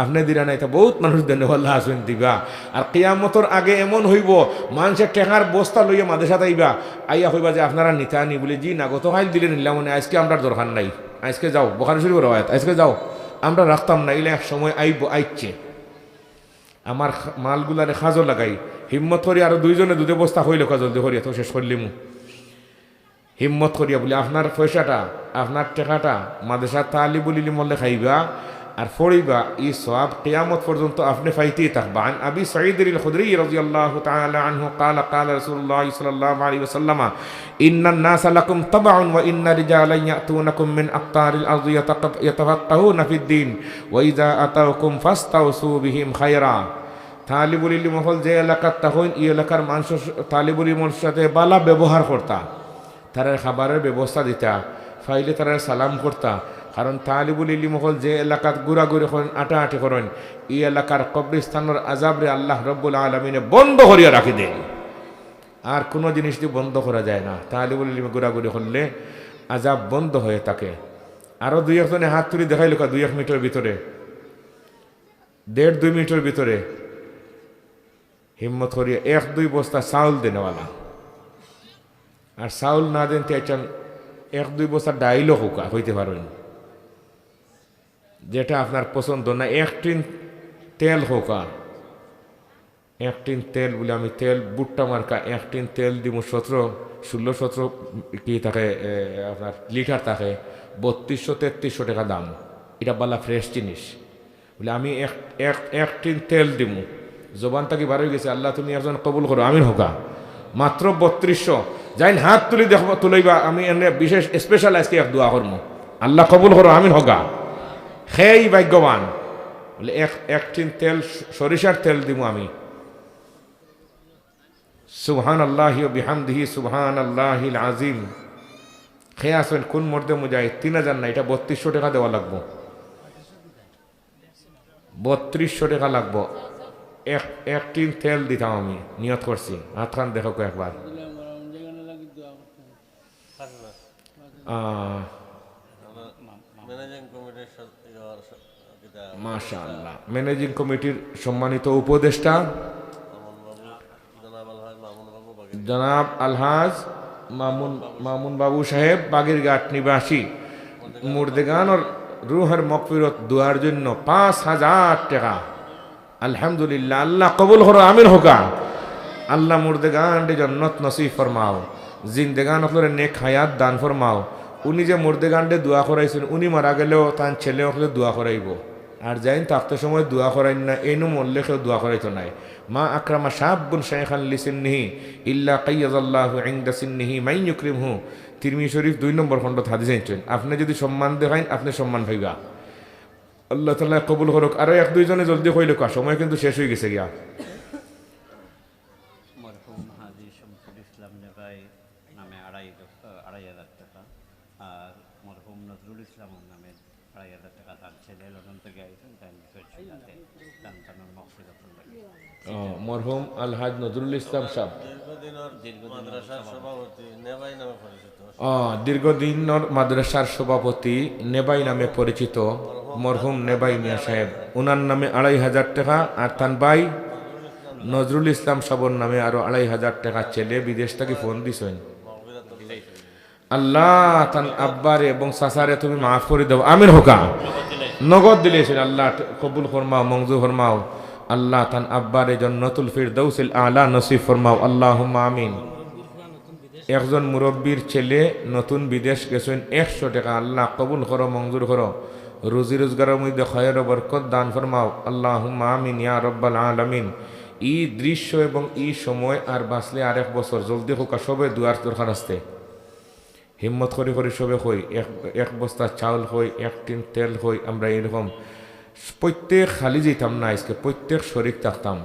আপনি দিরা নাই তা বহুত মানুষ দেনেওয়ালা আসেন দিবা। আর কিয়ামতর আগে এমন হইব মানুষের টেকার বস্তা লইয়া মাদ্রাসাতে আইবা, আইয়া হইবা যে আপনারা নিতা নি বলে জি না গত হাইল দিলে নিলাম মানে আজকে আমরা দরকার নাই, আজকে যাও বোখারি শরীফ রওয়ায়াত, আজকে যাও আমরা রাখতাম না। এলে এক সময় আইব আইচ্ছে আমার মালগুলারে খাজো লাগাই হিম্মত করি আরো 2 জনে 2 বস্তা হইল কাজল দিয়ে করিয়া তো শেষ করলিমু। হিম্মত করিয়া বলি আপনার পয়সাটা আপনার টাকাটা মাদ্রাসার তালিবুল ইলম মল্লে খাইবা আর পড়িবা ই সওয়াব কিয়ামত পর্যন্ত আপনি পাইতেই থাকবা। আন আবি সাঈদ আল খুদরি রাদিয়াল্লাহু তাআলা আনহু قال قال رسول الله صلى الله عليه وسلم ان الناس لكم تبع وان رجالا ياتونكم من اقطار الارض يتفقهون في الدين واذا اتوكم فاستوصوا بهم خيرا। তালিবুল ইলম হল যে এলাকার তখন এই এলাকার মানুষ তালিবুল ইলমের সাথে ভালো ব্যবহার করতা, তারা খাবারের ব্যবস্থা দিতা, ফাইলে তারা সালাম করতা। কারণ তালিবুল ইলম হল যে এলাকাত ঘুরাঘুরি করেন আটাআটি করেন এই এলাকার কবরস্থানের আযাবরে আল্লাহ রব্বুল আলামিনে বন্ধ করিয়া রাখি দেন। আর কোনো জিনিসটি বন্ধ করা যায় না, তালিবুল ইলম ঘুরাঘুরি করলে আযাব বন্ধ হয়ে থাকে। আরও দুই একজনে হাত তুলি দেখাইল 2-1 মিনিটের ভিতরে, 1.5-2 মিনিটের ভিতরে হিম্মত করিয়া 1-2 বস্তা চাউল দেনেওয়ালা। আর চাউল না দেন চান 1-2 বস্তা ডাইলও হোকা হইতে পারেন, যেটা আপনার পছন্দ না। 1 টিন তেল হোকা, 1 টিন তেল বলে আমি তেল বুট্টা মার্কা 1 টিন তেল দিব 16-17 কি থাকে আপনার লিটার থাকে, 3200-3300 টাকা দাম। এটা বালা ফ্রেশ জিনিস বলে আমি এক টিন তেল দিব। জবান তাকে বার হয়ে গেছে, আল্লাহ তুমি একজন কবুল করো আমিন হোকা। মাত্র 3200 যাইন হাত তুলি দেখব তুলইবা, আমি এনে বিশেষ স্পেশাল আজকে এক দোয়া করবো, আল্লাহ কবুল করো আমিন হোকা। সেই ভাগ্যবান বলে এক টিন তেল সরিষার তেল দিব আমি। সুবহানাল্লাহি ওয়া বিহামদিহি সুবহানাল্লাহিল আযীম। খেয়ে আসবেন কোন মর্দে মুজাহিদ 3000 না, এটা 3200 টাকা দেওয়া লাগবো, 3200 টাকা লাগবো। এক টিন তেল দিতাম আমি, নিয়ত করছি। হাত খান দেখো একবার। মাশাআল্লাহ, ম্যানেজিং কমিটির সম্মানিত উপদেষ্টা জনাব আলহাজ মামুন বাবু সাহেব, বাগেরঘাট নিবাসী, মুর্দেগানোর রুহের মগফিরত দুয়ার জন্য 5000 টাকা। আলহামদুলিল্লাহ, আল্লাহ কবুল করো আমিন হোকা। আল্লাহ মুর্দেগান জন্নত নসিব ফরমাও, জিন্দেগান হলে নেক হায়াত দান ফরমাও। উনি যে মুর্দেগান্ডে দোয়া করাইছেন, উনি মারা গেলেও তার ছেলে হলে দোয়া করাইব। আর যাইন তাপ্ত সময় দোয়া করাইন না, এনু মরলে কেউ দোয়া করাইতো নাই। মা আকরামা শাবুন শাইখান লিসিন্নিহি ইল্লা কাইয়াযাল্লাহু ইনদা সিন্নিহি মান ইউকরিমহু। তিরমিজি শরীফ 2 নম্বর খণ্ড হাদিস আনছেন। আপনি যদি সম্মান দেখাইন আপনি সম্মান পাইবা, আল্লাহ তাআলা কবুল করুক। আরো 1-2 জনে জলদি কইল, সময় কিন্তু শেষ হয়ে গেছে গিয়া। মরহুম হাজী শামসুল ইসলাম নেবাই নামে 2,500 টাকা, আর মরহুম নজরুল ইসলাম নামে 2,500 টাকা তার ছেলে লন্ডন থেকে আইছেন, তাই বিষয়টাতে সন্তানের মগফিরাতুল লাগে। মরহুম আলহাজ নজরুল ইসলাম সাহেব দীর্ঘদিনের মাদ্রাসার সভাপতি নেবাই নামে পরিচিত মরহুম নেবাই মিয়া সাহেব, উনার নামে 2,500 টাকা। আর তান ভাই নজরুল ইসলাম সাবর নামে আরো 2,500 টাকা ছেলে বিদেশ থেকে ফোন দিছেন। আল্লাহ তান আব্বারে এবং সাসারে তুমি মাফ করে দাও আমিন হোকা। নগদ দিলেছেন, আল্লাহ কবুল ফরমাও, মঞ্জুর ফরমাও। আল্লাহ তান আব্বারে জান্নাতুল ফিরদাউসিল আলা নসিব ফরমাও, আল্লাহুম্মা আমিন। একজন মুরব্বীর ছেলে নতুন বিদেশ গেছেন, 100 টাকা। আল্লাহ কবুল করো, মঞ্জুর করো, রুজি রোজগারের মধ্যে খয়র বরকত দান ফরমাও, আল্লাহুম্মা আমিন ইয়া রাব্বাল আলামিন। এই দৃশ্য এবং এই সময় আর বাঁচলে আর 1 বছর জলদি হোকা। সবে দুয়ার দরকার আসতে হিম্মত করে করে সবে হই, এক বস্তা চাউল হই, 1 টিন তেল হই। আমরা এরকম প্রত্যেক খালি যেতাম না, আজকে প্রত্যেক শরিক থাকতাম।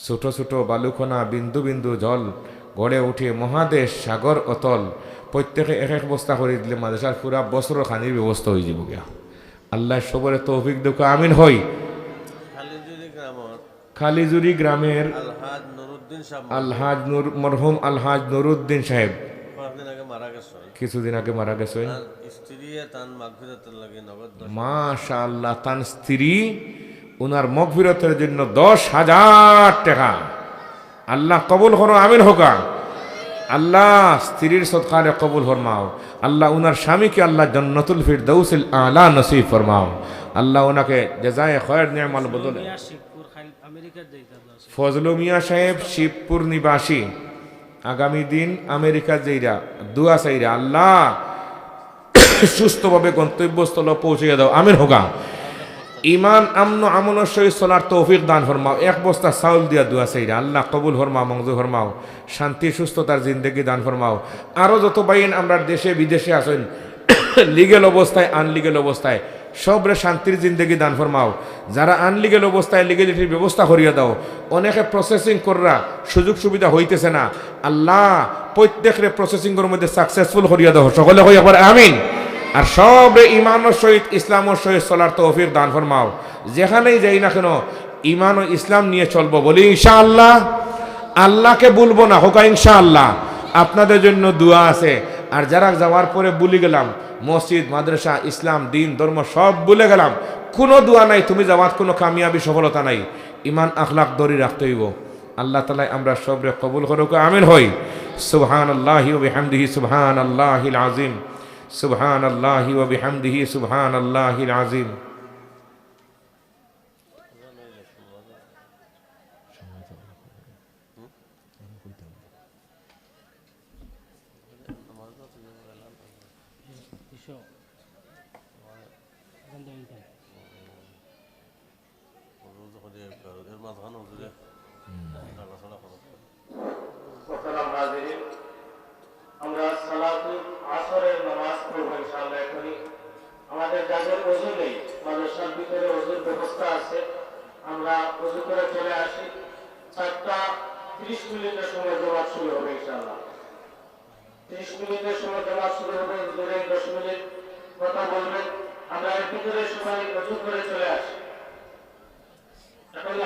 ছোট ছোট বালুখনা বিন্দু বিন্দু জল গড়ে উঠে মহাদেশ সাগর অতল। প্রত্যেকে 1 বস্তা করে দিলে মাদ্রাসার পুরা বছর খানির ব্যবস্থা হয়ে যাব গিয়া। আল্লাহ সবরে তৌফিক দুঃখ আমিন হই। খালিজুরি গ্রামের মরহুম আলহাজ নুরুদ্দিন সাহেব কিছুদিন আগে মারা গেছেন। মাশাআল্লাহ, তান স্ত্রী উনার মগফিরতের জন্য 10,000 টাকা। আল্লাহ কবুল করো আমিন হোকা। আল্লাহ স্ত্রীর সদকারে কবুল ফরমাও। আল্লাহ উনার স্বামীকে আল্লাহ জান্নাতুল ফিরদাউসিল আলা নসিব ফরমাও। আল্লাহ ওনাকে জাযায়ে খয়র নিয়ামাল বদলে। ফজলু মিয়া সাহেব শিবপুর নিবাসী, আগামী দিন আমেরিকা যেইরা দুয়া চাইরা আল্লাহ সুস্থভাবে গন্তব্যস্থল পৌঁছে দাও, আমিন হোগা। ইমান আমন আমনের সহিত চলার তৌফিক দান ফরমাও। এক বস্তা চাউল দিয়া দুয়া চাইরা আল্লাহ কবুল ফরমাও, মঞ্জুর ফরমাও। শান্তি সুস্থতার জিন্দগি দান ফরমাও। আরও যত বাইন আমরা দেশে বিদেশে আছেন, লিগেল অবস্থায় আনলিগেল অবস্থায়, সবরে শান্তির জিন্দগি দান ফরমাও। যারা আনলিগেল অবস্থায় লিগেলিটির ব্যবস্থা করিয়া দাও। অনেকে প্রসেসিং করা সুযোগ সুবিধা হইতেছে না, আল্লাহ প্রত্যেকের প্রসেসিংয়ের মধ্যে সাকসেসফুল করিয়া দাও, সকলে হই একবার আমিন। আর সবরে ইমানের সহিত ইসলামের সহিত চলার তৌফিক দান ফরমাও। যেখানেই যাই না কেন ইমান ও ইসলাম নিয়ে চলবো, বলি ইনশাআল্লাহ। আল্লাহকে বলবো না, হোকা ইনশাআল্লাহ। আপনাদের জন্য দোয়া আছে। আর যারা যাওয়ার পরে ভুলে গেলাম, মসজিদ মাদ্রাসা ইসলাম দিন ধর্ম সব ভুলে গেলাম, কোনো দোয়া নাই, তুমি যাওয়ার কোনো কামিয়াবি সফলতা নাই। ইমান আখলাক ধরে রাখতে হইব। আল্লাহ তাআলা আমরা সবরে কবুল করুক, আমিন হই। সুবহানাল্লাহি ওয়া বিহামদিহি সুবহানাল্লাহিল আযীম, সুবহানাল্লাহি ওয়া বিহামদিহি সুবহানাল্লাহিল আযীম। আমরা সালাতুল আসরের নামাজ পড়ব ইনশাআল্লাহ। এখনই আমাদের যাদের ওযু নেই, মাদ্রাসার ভিতরে ওযুর ব্যবস্থা আছে, আমরা ওযু করে চলে আসি। 4:30 মিনিটের সময় জামাত শুরু হবে ইনশাআল্লাহ। 30 মিনিটের সময় জামাত শুরু হবে, ধরে 10 মিনিট কথা বলবেন। আমরা এর ভিতরে সবাই ওযু করে চলে আসি। এখনই